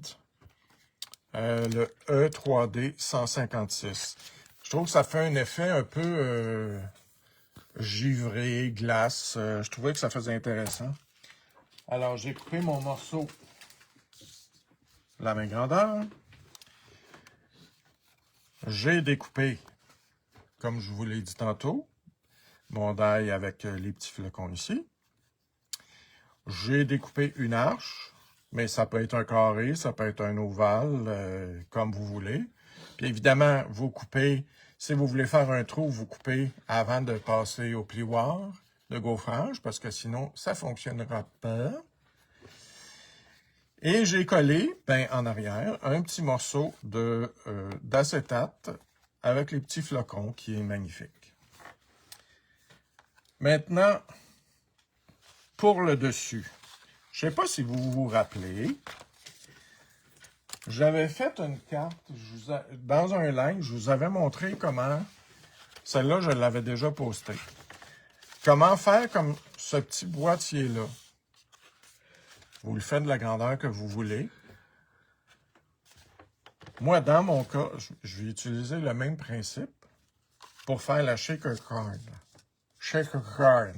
Le E3D 156. Je trouve que ça fait un effet un peu givré, glace. Je trouvais que ça faisait intéressant. Alors, j'ai coupé mon morceau la même grandeur. J'ai découpé, comme je vous l'ai dit tantôt, mon die avec les petits flocons ici. J'ai découpé une arche. Mais ça peut être un carré, ça peut être un ovale, comme vous voulez. Puis évidemment, vous coupez, si vous voulez faire un trou, vous coupez avant de passer au plioir de gaufrage, parce que sinon, ça ne fonctionnera pas. Et j'ai collé, ben, en arrière, un petit morceau d'acétate avec les petits flocons, qui est magnifique. Maintenant, pour le dessus. Je ne sais pas si vous vous rappelez, j'avais fait une carte, dans un live, je vous avais montré comment, celle-là, je l'avais déjà postée, comment faire comme ce petit boîtier-là. Vous le faites de la grandeur que vous voulez. Moi, dans mon cas, je vais utiliser le même principe pour faire la shaker card. Shaker card.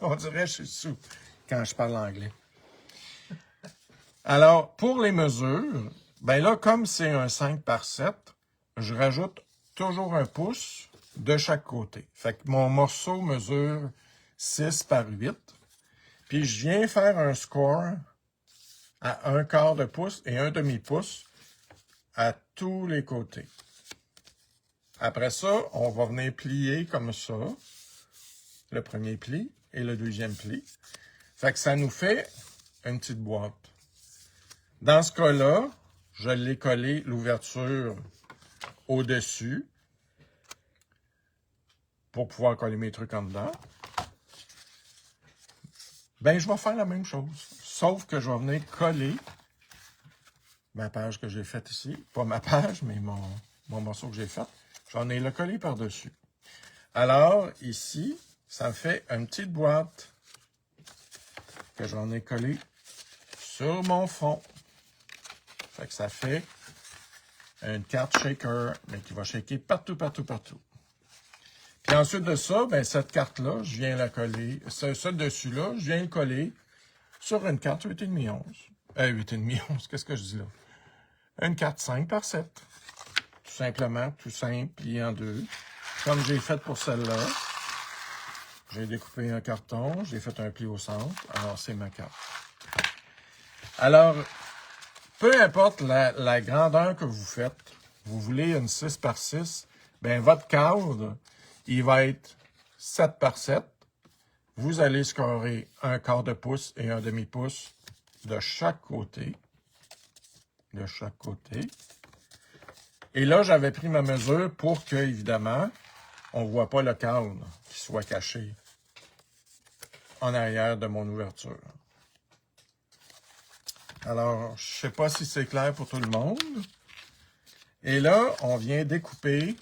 On dirait que je suis sous quand je parle anglais. Alors, pour les mesures, ben là, comme c'est un 5 par 7, je rajoute toujours un pouce de chaque côté. Fait que mon morceau mesure 6 par 8. Puis je viens faire un score à 1/4 de pouce et 1/2 pouce à tous les côtés. Après ça, on va venir plier comme ça, le premier pli et le deuxième pli. Fait que ça nous fait une petite boîte. Dans ce cas-là, je l'ai collé l'ouverture au-dessus pour pouvoir coller mes trucs en dedans. Ben, je vais faire la même chose, sauf que je vais venir coller ma page que j'ai faite ici. Pas ma page, mais mon morceau que j'ai fait. J'en ai le collé par-dessus. Alors, ici, ça fait une petite boîte que j'en ai collée sur mon fond. Fait que ça fait une carte shaker, mais qui va shaker partout, partout, partout. Puis ensuite de ça, ben, cette carte-là, je viens la coller. Ce dessus-là, je viens le coller sur une carte 8,5 11. 8,5 11, qu'est-ce que je dis là? Une carte 5 par 7. Tout simplement, tout simple, plié en deux. Comme j'ai fait pour celle-là. J'ai découpé un carton, j'ai fait un pli au centre. Alors, c'est ma carte. Alors, peu importe la grandeur que vous faites, vous voulez une 6 par 6, ben votre cadre, il va être 7 par 7. Vous allez scorer 1/4 de pouce et 1/2 pouce de chaque côté. De chaque côté. Et là, j'avais pris ma mesure pour que, évidemment, on ne voit pas le cadre qui soit caché en arrière de mon ouverture. Alors, je ne sais pas si c'est clair pour tout le monde. Et là, on vient découper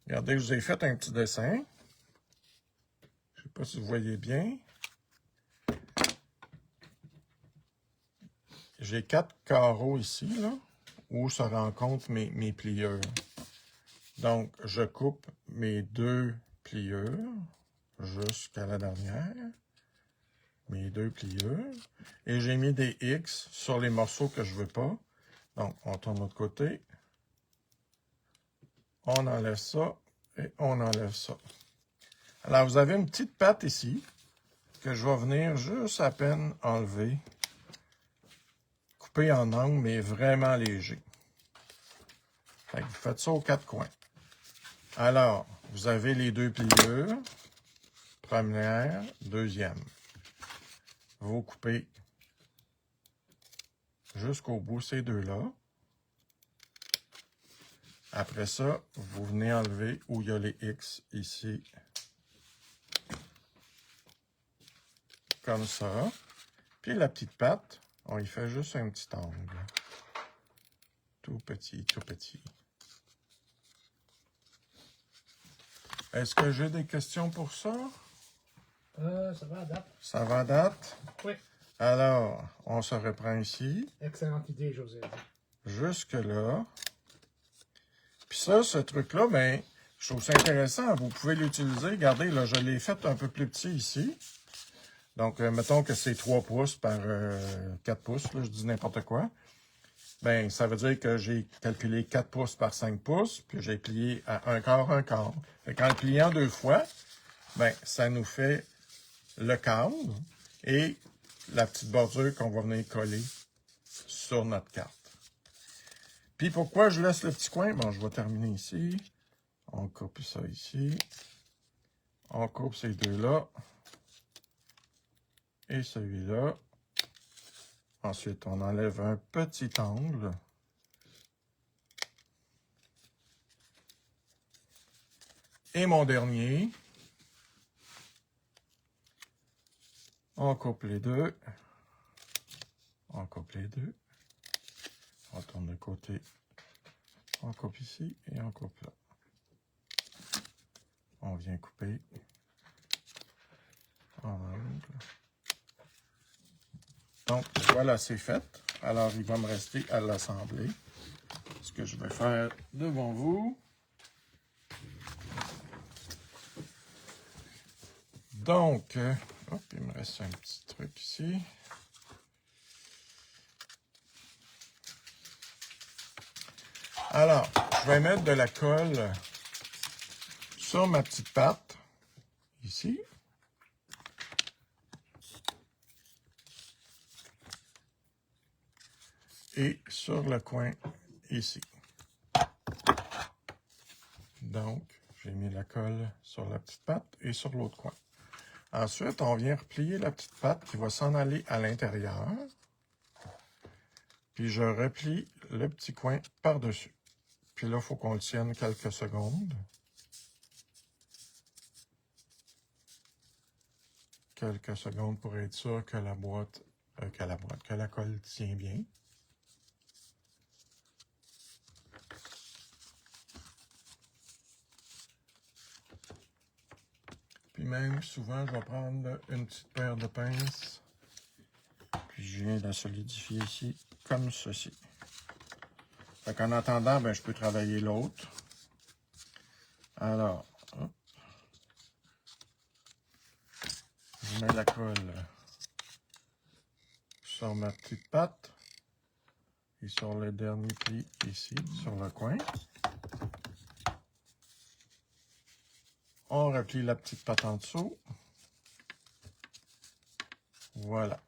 regardez, je vous ai fait un petit dessin. Je ne sais pas si vous voyez bien. J'ai 4 carreaux ici, là, où se rencontrent mes pliures. Donc, je coupe mes 2 pliures jusqu'à la dernière. Mes 2 pliures. Et j'ai mis des X sur les morceaux que je ne veux pas. Donc, on tourne de l'autre côté. On enlève ça et on enlève ça. Alors, vous avez une petite patte ici que je vais venir juste à peine enlever. Couper en angle, mais vraiment léger. Fait que vous faites ça aux 4 coins. Alors, vous avez les 2 pliures. Première, deuxième. Vous coupez jusqu'au bout ces deux-là. Après ça, vous venez enlever où il y a les X ici. Comme ça. Puis la petite patte, on y fait juste un petit angle. Tout petit, tout petit. Est-ce que j'ai des questions pour ça? Ça va à date. Ça va à date? Oui. Alors, on se reprend ici. Excellente idée, José. Jusque là. Puis ça, ce truc-là, ben, je trouve ça intéressant. Vous pouvez l'utiliser. Regardez, là, je l'ai fait un peu plus petit ici. Donc, mettons que c'est 3 pouces par 4 pouces, là, je dis n'importe quoi. Ben, ça veut dire que j'ai calculé 4 pouces par 5 pouces, puis j'ai plié à 1/4, 1/4. Fait qu'en le pliant 2 fois, ben, ça nous fait le cadre et la petite bordure qu'on va venir coller sur notre carte. Puis pourquoi je laisse le petit coin? Bon, je vais terminer ici. On coupe ça ici. On coupe ces deux-là. Et celui-là. Ensuite, on enlève un petit angle. Et mon dernier. On coupe les deux. On coupe les deux. On tourne de côté. On coupe ici et on coupe là. On vient couper en angle. Donc, voilà, c'est fait. Alors, il va me rester à l'assembler. Ce que je vais faire devant vous. Donc, hop, il me reste un petit truc ici. Alors, je vais mettre de la colle sur ma petite pâte, ici. Et sur le coin, ici. Donc, j'ai mis la colle sur la petite pâte et sur l'autre coin. Ensuite, on vient replier la petite pâte qui va s'en aller à l'intérieur. Puis je replie le petit coin par-dessus. Puis là, il faut qu'on le tienne quelques secondes. Quelques secondes pour être sûr que que la colle tient bien. Puis même, souvent, je vais prendre une petite paire de pinces. Puis je viens la solidifier ici, comme ceci. Fait qu'en attendant, ben, je peux travailler l'autre. Alors, hop. Je mets la colle sur ma petite pâte. Et sur le dernier pli ici, sur le coin. On replie la petite pâte en dessous. Voilà.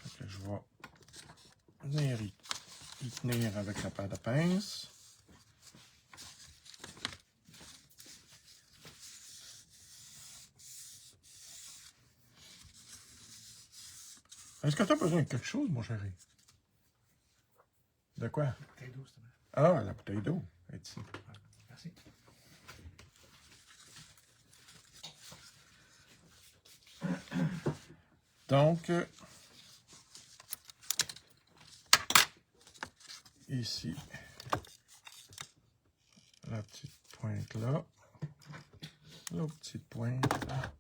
Fait que je vais venir y tenir avec la paire de pince. Est-ce que tu as besoin de quelque chose, mon chéri? De quoi? La bouteille d'eau, s'il te plaît. Ah, la bouteille d'eau est ici. Merci. Donc, ici, la petite pointe là, l'autre petite pointe là.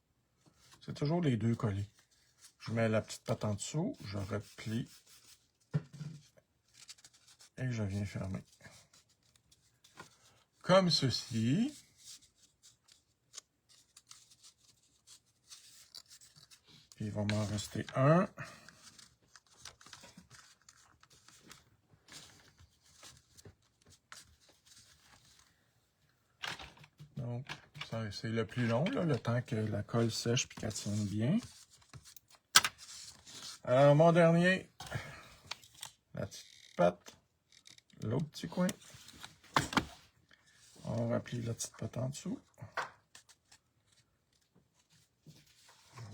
C'est toujours les deux collés. Je mets la petite pâte en dessous, je replie et je viens fermer. Comme ceci. Puis il va m'en rester un. Donc, c'est le plus long, là, le temps que la colle sèche et qu'elle tienne bien. Alors, mon dernier, la petite pâte, l'autre petit coin. On replie la petite pâte en dessous.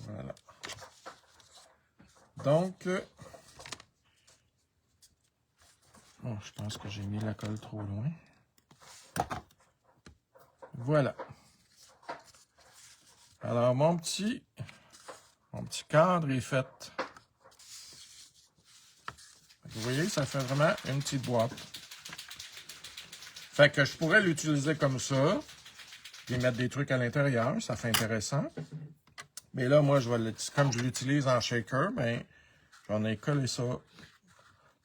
Voilà. Donc, bon, je pense que j'ai mis la colle trop loin. Voilà. Alors, mon petit cadre est fait. Vous voyez, ça fait vraiment une petite boîte. Fait que je pourrais l'utiliser comme ça, et mettre des trucs à l'intérieur, ça fait intéressant. Mais là, moi, comme je l'utilise en shaker, ben, j'en ai collé ça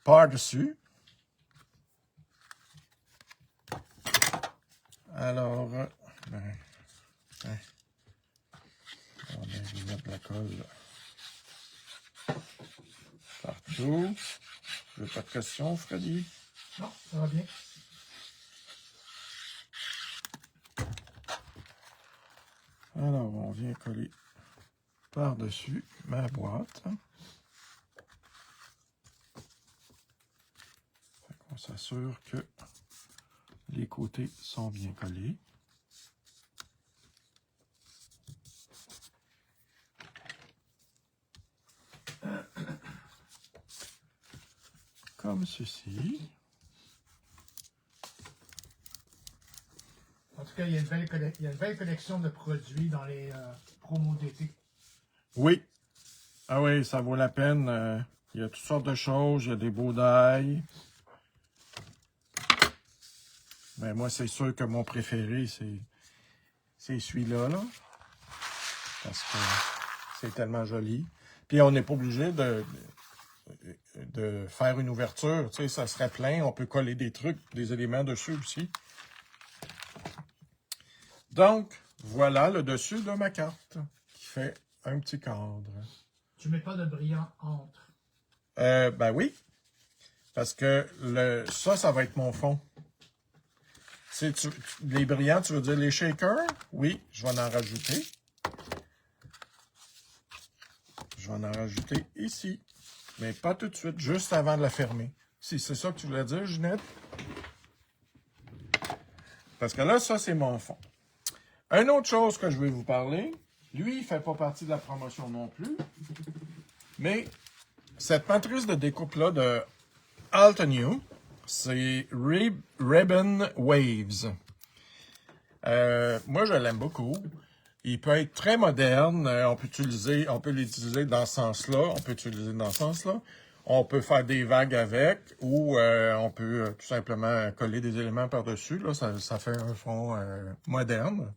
par-dessus. Alors, ben, on va mettre la colle partout. Je n'ai pas de questions, Freddy? Non, ça va bien. Alors, on vient coller par-dessus ma boîte. On s'assure que les côtés sont bien collés. Comme ceci. En tout cas, il y a une belle collection de produits dans les promos d'été. Oui. Ah oui, ça vaut la peine. Il y a toutes sortes de choses. Il y a des beaux d'ail. Mais moi, c'est sûr que mon préféré, c'est celui-là, là. Parce que c'est tellement joli. Puis on n'est pas obligé de faire une ouverture. Tu sais, ça serait plein. On peut coller des trucs, des éléments dessus aussi. Donc, voilà le dessus de ma carte qui fait un petit cadre. Tu mets pas de brillant entre. Ben oui. Parce que ça va être mon fond. Les brillants, tu veux dire les shakers? Oui, je vais en rajouter. Je vais en rajouter ici. Mais pas tout de suite, juste avant de la fermer. Si c'est ça que tu voulais dire, Ginette? Parce que là, ça, c'est mon fond. Une autre chose que je vais vous parler, lui, il ne fait pas partie de la promotion non plus, mais cette matrice de découpe-là de Altenew, c'est Ribbon Waves. Moi, je l'aime beaucoup. Il peut être très moderne. On peut l'utiliser dans ce sens-là. On peut faire des vagues avec ou on peut tout simplement coller des éléments par-dessus. Là, ça fait un fond moderne.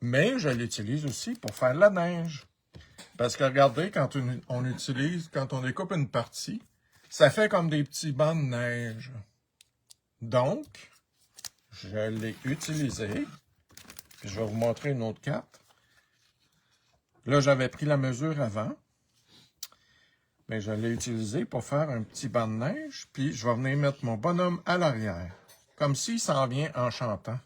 Mais je l'utilise aussi pour faire de la neige. Parce que regardez, quand on découpe une partie, ça fait comme des petits bancs de neige. Donc, je l'ai utilisé. Je vais vous montrer une autre carte. Là, j'avais pris la mesure avant. Mais je l'ai utilisé pour faire un petit banc de neige. Puis, je vais venir mettre mon bonhomme à l'arrière. Comme s'il s'en vient en chantant.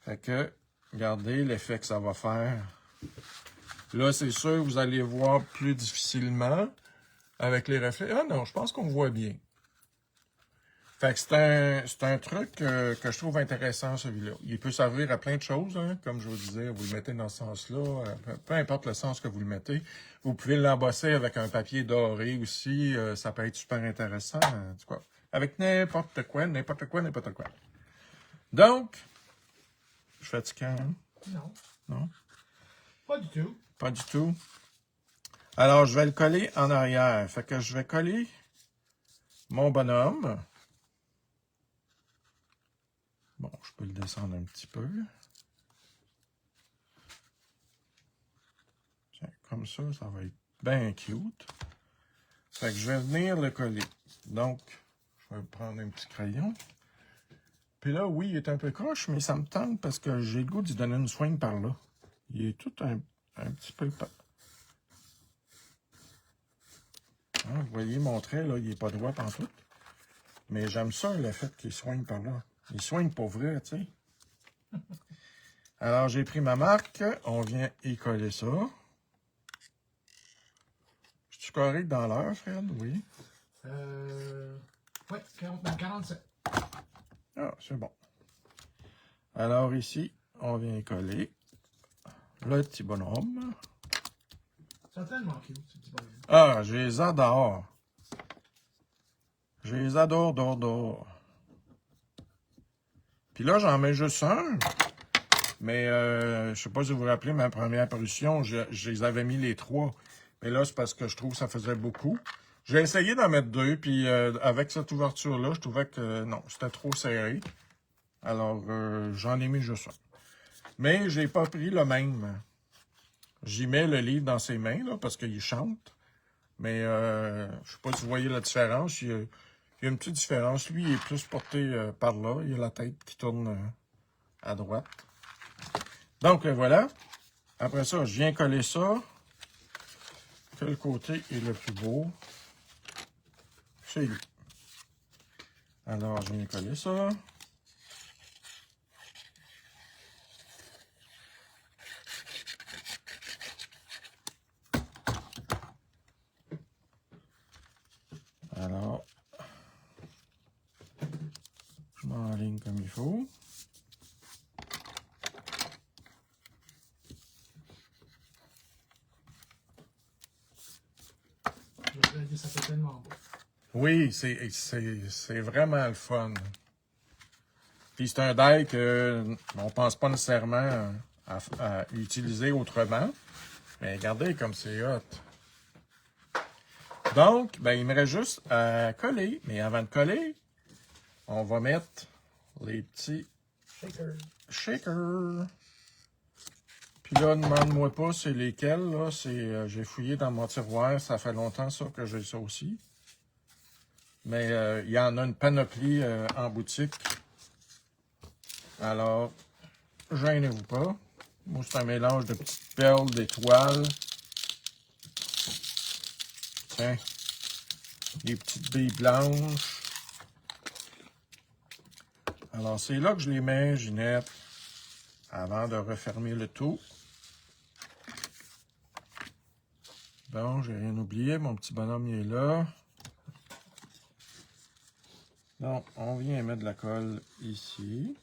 Fait que, regardez l'effet que ça va faire. Là, c'est sûr, vous allez voir plus difficilement avec les reflets. Ah non, je pense qu'on voit bien. Fait que c'est un truc que je trouve intéressant, celui-là. Il peut servir à plein de choses, hein, comme je vous disais. Vous le mettez dans ce sens-là, peu importe le sens que vous le mettez. Vous pouvez l'embosser avec un papier doré aussi. Ça peut être super intéressant. En tout cas, avec n'importe quoi. Donc, je fais du calme. Non. Non? Pas du tout. Pas du tout. Alors, je vais le coller en arrière. Fait que je vais coller mon bonhomme. Bon, je peux le descendre un petit peu. Tiens, comme ça va être bien cute. Fait que je vais venir le coller. Donc, je vais prendre un petit crayon. Puis là, oui, il est un peu croche, mais ça me tente parce que j'ai le goût d'y donner une swing par là. Il est tout un petit peu... Hein, vous voyez mon trait, là, il n'est pas droit pantoute. Mais j'aime ça, le fait qu'il soigne par là. Il soigne pour vrai, tu sais. Alors, j'ai pris ma marque. On vient y coller ça. Je suis correct dans l'heure, Fred? Oui. Oui, 47. Ah, c'est bon. Alors, ici, on vient y coller le petit bonhomme. C'est tellement cute, ce petit bonhomme. Ah, je les adore. Je les adore, d'or. Puis là, j'en mets juste un. Mais je sais pas si vous vous rappelez, ma première parution, je les avais mis les 3. Mais là, c'est parce que je trouve que ça faisait beaucoup. J'ai essayé d'en mettre 2, puis avec cette ouverture-là, je trouvais que non, c'était trop serré. Alors, j'en ai mis juste un. Mais j'ai pas pris le même. J'y mets le livre dans ses mains, là, parce qu'il chante. Mais je sais pas si vous voyez la différence. Il y a une petite différence. Lui, il est plus porté par là. Il a la tête qui tourne à droite. Donc, voilà. Après ça, je viens coller ça. Quel côté est le plus beau? C'est lui. Alors, je viens coller ça. Alors, je m'enligne comme il faut. Je vais dire, ça fait tellement beau. Oui, c'est vraiment le fun. Puis c'est un die que on pense pas nécessairement à utiliser autrement. Mais regardez comme c'est hot. Donc, ben, il me reste juste à coller. Mais avant de coller, on va mettre les petits shakers. Puis là, demande-moi pas c'est lesquels. Là, j'ai fouillé dans mon tiroir. Ça fait longtemps ça que j'ai ça aussi. Mais il y en a une panoplie en boutique. Alors, gênez-vous pas. Moi, c'est un mélange de petites perles, d'étoiles. Tiens, les petites billes blanches. Alors, c'est là que je les mets, Ginette, avant de refermer le tout. Bon, j'ai rien oublié, mon petit bonhomme il est là. Donc, on vient mettre de la colle ici.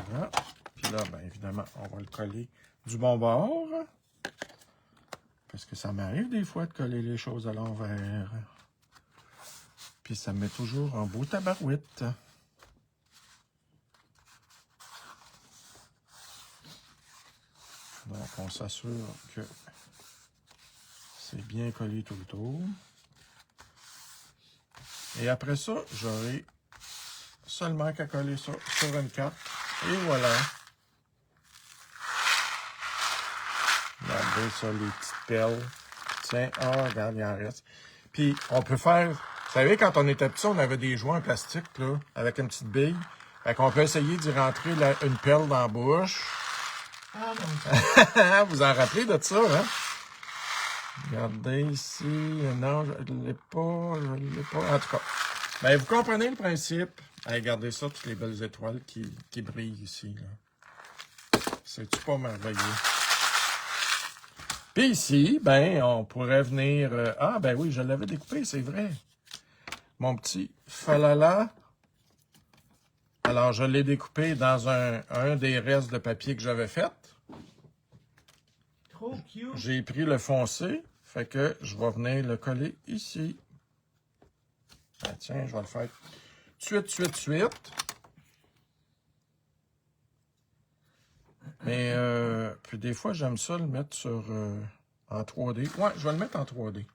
Voilà. Puis là, bien évidemment, on va le coller du bon bord. Parce que ça m'arrive des fois de coller les choses à l'envers. Puis ça me met toujours en beau tabarouette. Donc, on s'assure que c'est bien collé tout le tour. Et après ça, j'aurai seulement qu'à coller ça sur une carte. Et voilà. Regardez ça, les petites perles. Tiens, oh, regarde, il en reste. Puis, on peut faire... Vous savez, quand on était petit, on avait des jouets en plastique, là, avec une petite bille. Fait qu'on peut essayer d'y rentrer une perle dans la bouche. Ah non. Vous en rappelez de ça, hein? Regardez ici. Non, je ne l'ai pas. En tout cas, ben, vous comprenez le principe. Hey, regardez ça, toutes les belles étoiles qui brillent ici. C'est-tu pas merveilleux? Puis ici, ben, on pourrait venir... ah, ben oui, je l'avais découpé, c'est vrai. Mon petit falala. Alors, je l'ai découpé dans un des restes de papier que j'avais fait. Trop cute. J'ai pris le foncé, fait que je vais venir le coller ici. Ah, tiens, je vais le faire tout de suite. Mais puis des fois, j'aime ça le mettre sur en 3D. Ouais, je vais le mettre en 3D.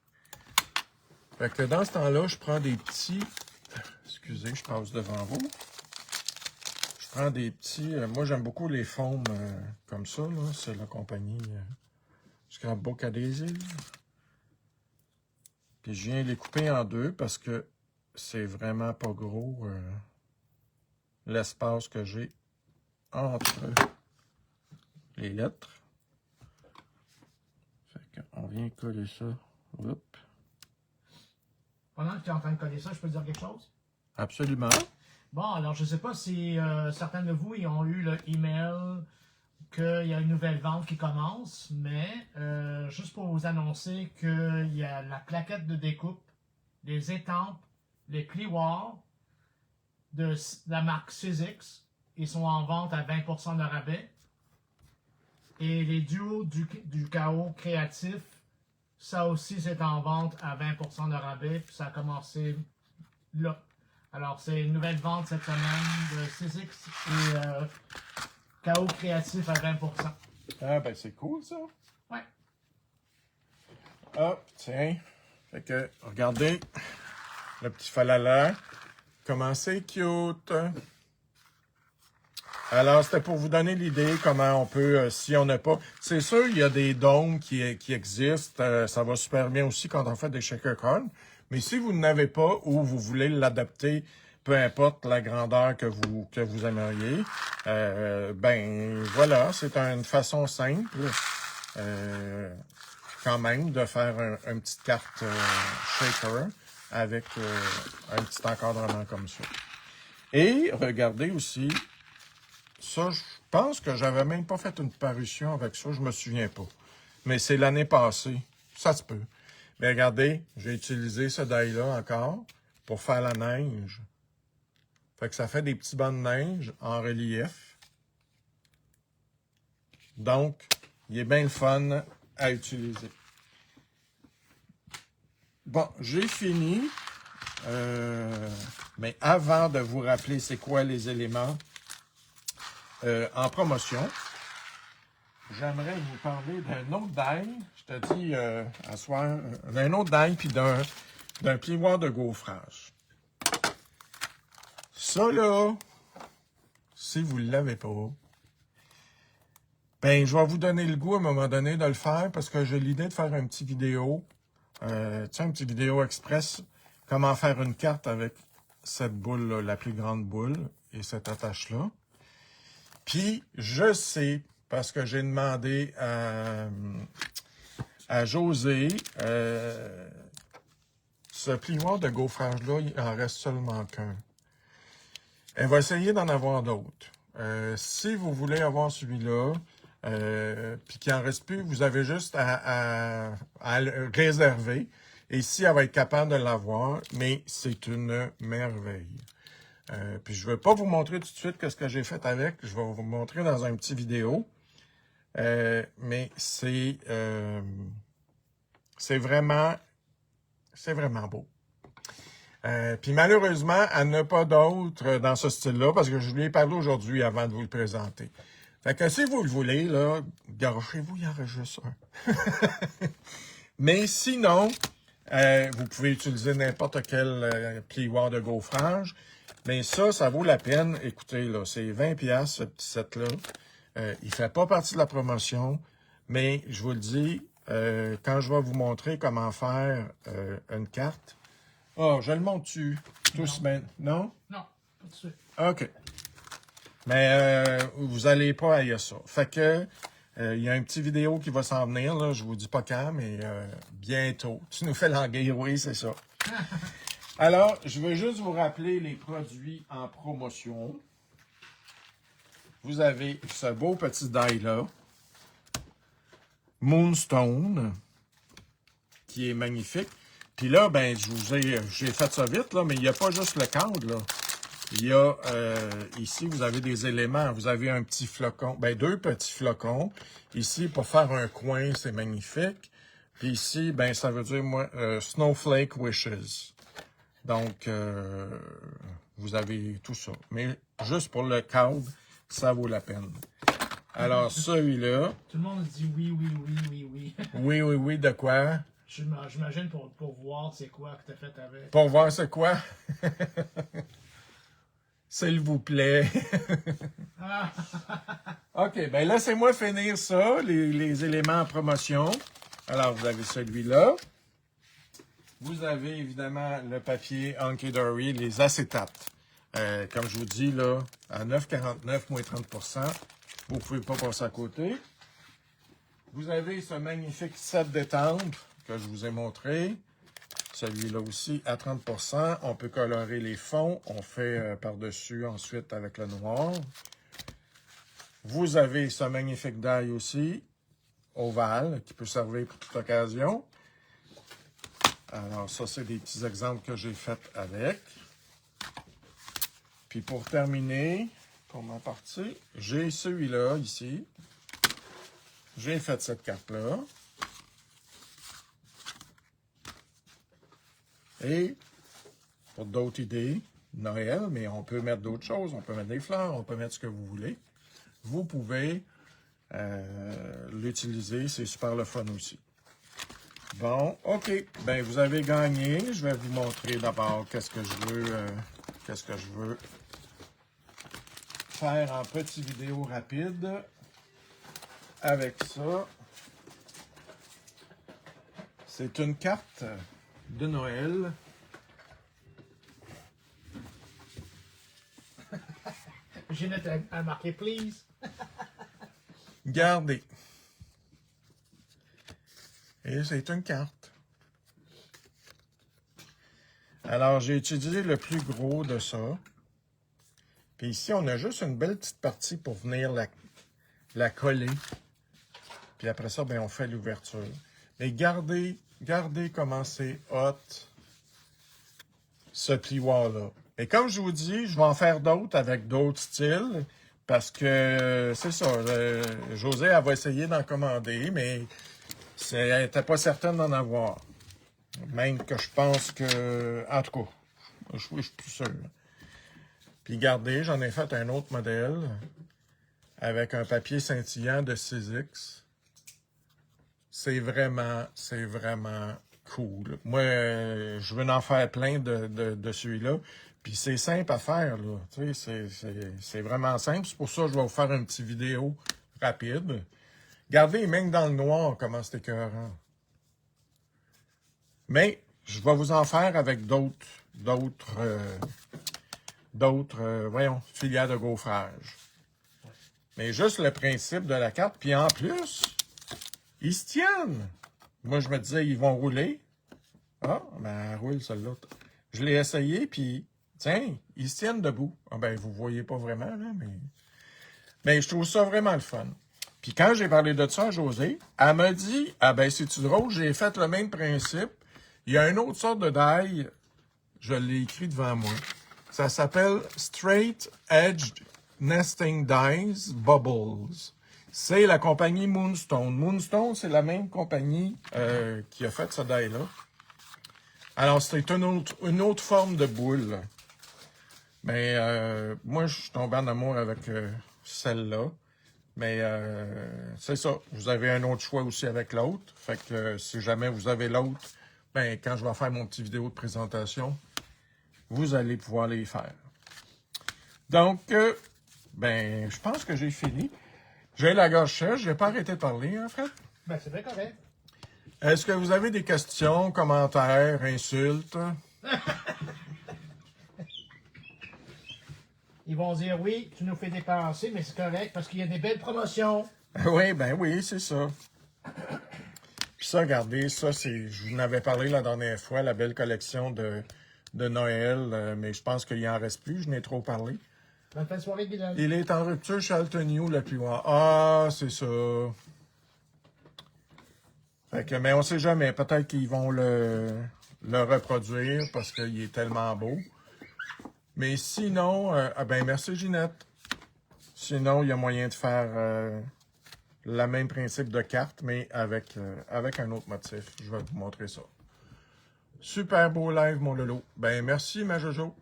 Fait que dans ce temps-là, je prends des petits... Excusez, je passe devant vous. Je prends des petits... moi, j'aime beaucoup les formes comme ça, là. C'est la compagnie Scrapbook Adhesive. Puis je viens les couper en deux parce que c'est vraiment pas gros l'espace que j'ai entre les lettres. Fait qu'on vient coller ça. Oups. Pendant que tu es en train de coller ça, je peux te dire quelque chose? Absolument. Bon, alors je ne sais pas si certains de vous y ont eu le email qu'il y a une nouvelle vente qui commence, mais juste pour vous annoncer qu'il y a la plaquette de découpe, les étampes, les plioirs de la marque Sizzix. Ils sont en vente à 20% de rabais. Et les duos du chaos créatif, ça aussi c'est en vente à 20% de rabais. Puis ça a commencé là. Alors c'est une nouvelle vente cette semaine de Sizzix et chaos créatif à 20%. Ah ben c'est cool ça. Ouais. Ah, tiens. Fait que, regardez, le petit falala. Comment c'est cute. Alors, c'était pour vous donner l'idée comment on peut, si on n'a pas... C'est sûr, il y a des dômes qui existent. Ça va super bien aussi quand on fait des shaker cones. Mais si vous n'avez pas ou vous voulez l'adapter, peu importe la grandeur que vous aimeriez, ben voilà, c'est une façon simple quand même de faire une petite carte shaker avec un petit encadrement comme ça. Et regardez aussi... Ça, je pense que j'avais même pas fait une parution avec ça, je me souviens pas. Mais c'est l'année passée. Ça se peut. Mais regardez, j'ai utilisé ce die-là encore pour faire la neige. Fait que ça fait des petits bancs de neige en relief. Donc, il est bien le fun à utiliser. Bon, j'ai fini. Mais avant de vous rappeler c'est quoi les éléments en promotion, j'aimerais vous parler d'un autre die. Je te dis à soir, d'un autre die puis d'un plioir de gaufrage. Ça là, si vous ne l'avez pas, ben je vais vous donner le goût à un moment donné de le faire parce que j'ai l'idée de faire une petite vidéo, un petit vidéo express comment faire une carte avec cette boule-là, la plus grande boule, et cette attache-là. Puis, je sais, parce que j'ai demandé à José, ce plioir de gaufrage-là, il en reste seulement qu'un. Elle va essayer d'en avoir d'autres. Si vous voulez avoir celui-là, puis qu'il n'en reste plus, vous avez juste à le réserver. Et si elle va être capable de l'avoir, mais c'est une merveille. Puis je ne vais pas vous montrer tout de suite ce que j'ai fait avec. Je vais vous montrer dans un petit vidéo. Mais c'est vraiment beau. Puis malheureusement, elle n'a pas d'autre dans ce style-là, parce que je lui ai parlé aujourd'hui avant de vous le présenter. Fait que si vous le voulez, là, garochez-vous, il y en reste juste un. Mais sinon, vous pouvez utiliser n'importe quel plioir de gaufrage. Mais ça vaut la peine. Écoutez, là, c'est 20$, ce petit set-là. Il ne fait pas partie de la promotion, mais je vous le dis, quand je vais vous montrer comment faire une carte. Oh, je le montre-tu tout semaine? Non? Non, pas tout de suite. OK. Mais vous n'allez pas haïr ça. Fait que il y a une petite vidéo qui va s'en venir, là. Je vous dis pas quand, mais bientôt. Tu nous fais languir, oui, c'est ça. Alors, je veux juste vous rappeler les produits en promotion. Vous avez ce beau petit die-là, Moonstone, qui est magnifique. Puis là, ben, j'ai fait ça vite, là, mais il n'y a pas juste le cadre, là. Il y a, ici, vous avez des éléments. Vous avez un petit flocon, ben, 2 petits flocons. Ici, pour faire un coin, c'est magnifique. Puis ici, ben, ça veut dire, moi, Snowflake Wishes. Donc, vous avez tout ça. Mais juste pour le cadre, ça vaut la peine. Alors, celui-là. Tout le monde dit oui, oui, oui, oui, oui. Oui, oui, oui, de quoi? J'imagine pour voir c'est quoi que tu as fait avec. Pour voir c'est quoi? S'il vous plaît. OK, ben laissez-moi finir ça, les éléments en promotion. Alors, vous avez celui-là. Vous avez évidemment le papier Hunky Dory, les acétates. Comme je vous dis, là, à 9,49, moins 30%. Vous ne pouvez pas passer à côté. Vous avez ce magnifique set d'étampes que je vous ai montré. Celui-là aussi à 30%. On peut colorer les fonds. On fait par-dessus ensuite avec le noir. Vous avez ce magnifique die aussi, ovale, qui peut servir pour toute occasion. Alors ça, c'est des petits exemples que j'ai faits avec. Puis pour terminer, pour ma partie, j'ai celui-là ici. J'ai fait cette carte-là. Et pour d'autres idées, Noël, mais on peut mettre d'autres choses. On peut mettre des fleurs, on peut mettre ce que vous voulez. Vous pouvez l'utiliser, c'est super le fun aussi. Bon, OK. Ben, vous avez gagné. Je vais vous montrer d'abord qu'est-ce que je veux faire en petite vidéo rapide avec ça. C'est une carte de Noël. Ginette a marqué please. Gardez. Et c'est une carte. Alors, j'ai utilisé le plus gros de ça. Puis ici, on a juste une belle petite partie pour venir la coller. Puis après ça, ben, on fait l'ouverture. Mais gardez comment c'est hot, ce plioir-là. Et comme je vous dis, je vais en faire d'autres avec d'autres styles. Parce que, c'est ça, José, elle va essayer d'en commander, mais elle n'était pas certaine d'en avoir. Même que je pense que... En tout cas, je suis plus sûr. Puis regardez, j'en ai fait un autre modèle avec un papier scintillant de 6X. C'est vraiment cool. Moi, je veux en faire plein de celui-là. Puis c'est simple à faire, là. Tu sais, c'est vraiment simple. C'est pour ça que je vais vous faire une petite vidéo rapide. Regardez, même dans le noir, comment c'est écœurant. Mais je vais vous en faire avec voyons, filières de gaufrage. Mais juste le principe de la carte, puis en plus, ils se tiennent. Moi, je me disais, ils vont rouler. Ah, ben, elle roule, celle-là. Je l'ai essayé, puis, tiens, ils se tiennent debout. Ah, ben, vous voyez pas vraiment, là, mais je trouve ça vraiment le fun. Puis quand j'ai parlé de ça à Josée, elle m'a dit, ah ben, c'est-tu drôle, j'ai fait le même principe. Il y a une autre sorte de die, je l'ai écrit devant moi. Ça s'appelle Straight Edged Nesting Dies Bubbles. C'est la compagnie Moonstone. Moonstone, c'est la même compagnie qui a fait ce die-là. Alors, c'est une autre forme de boule. Mais moi, je suis tombé en amour avec celle-là. Mais c'est ça. Vous avez un autre choix aussi avec l'autre. Fait que si jamais vous avez l'autre, ben quand je vais faire mon petit vidéo de présentation, vous allez pouvoir les faire. Donc, ben, je pense que j'ai fini. J'ai la gorge sèche. Je n'ai pas arrêté de parler, en fait. Ben, c'est bien correct. Est-ce que vous avez des questions, commentaires, insultes? Ils vont dire oui, tu nous fais dépenser, mais c'est correct parce qu'il y a des belles promotions. Oui, ben oui, c'est ça. Puis ça, regardez, ça, c'est. Je vous en avais parlé la dernière fois, la belle collection de Noël, mais je pense qu'il en reste plus, je n'ai trop parlé. Bonne fin de soirée, Guylaine. Il est en rupture chez Altonio, le plus loin. Ah, c'est ça. Fait que, mais on sait jamais. Peut-être qu'ils vont le reproduire parce qu'il est tellement beau. Mais sinon, ben merci Ginette. Sinon, il y a moyen de faire le même principe de carte, mais avec un autre motif. Je vais vous montrer ça. Super beau live, mon Lolo. Ben merci, ma Jojo.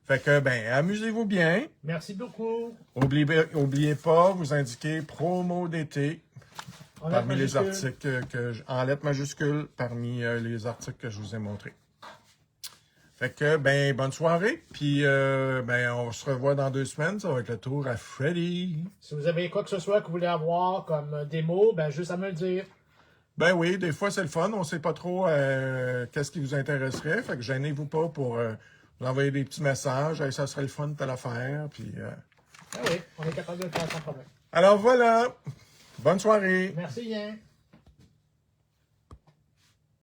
Fait que, ben, amusez-vous bien. Merci beaucoup. Oubliez pas, vous indiquez promo d'été parmi les articles en lettres majuscules, parmi les articles que je vous ai montrés. Fait que, ben, bonne soirée. Puis, ben, on se revoit dans 2 semaines. Ça va être le tour à Freddy. Si vous avez quoi que ce soit que vous voulez avoir comme démo, ben, juste à me le dire. Ben oui, des fois, c'est le fun. On sait pas trop qu'est-ce qui vous intéresserait. Fait que gênez-vous pas pour vous envoyer des petits messages. Hey, ça serait le fun de telle affaire. Puis, Ah oui, on est capable de le faire sans problème. alors voilà. Bonne soirée. Merci, Yann.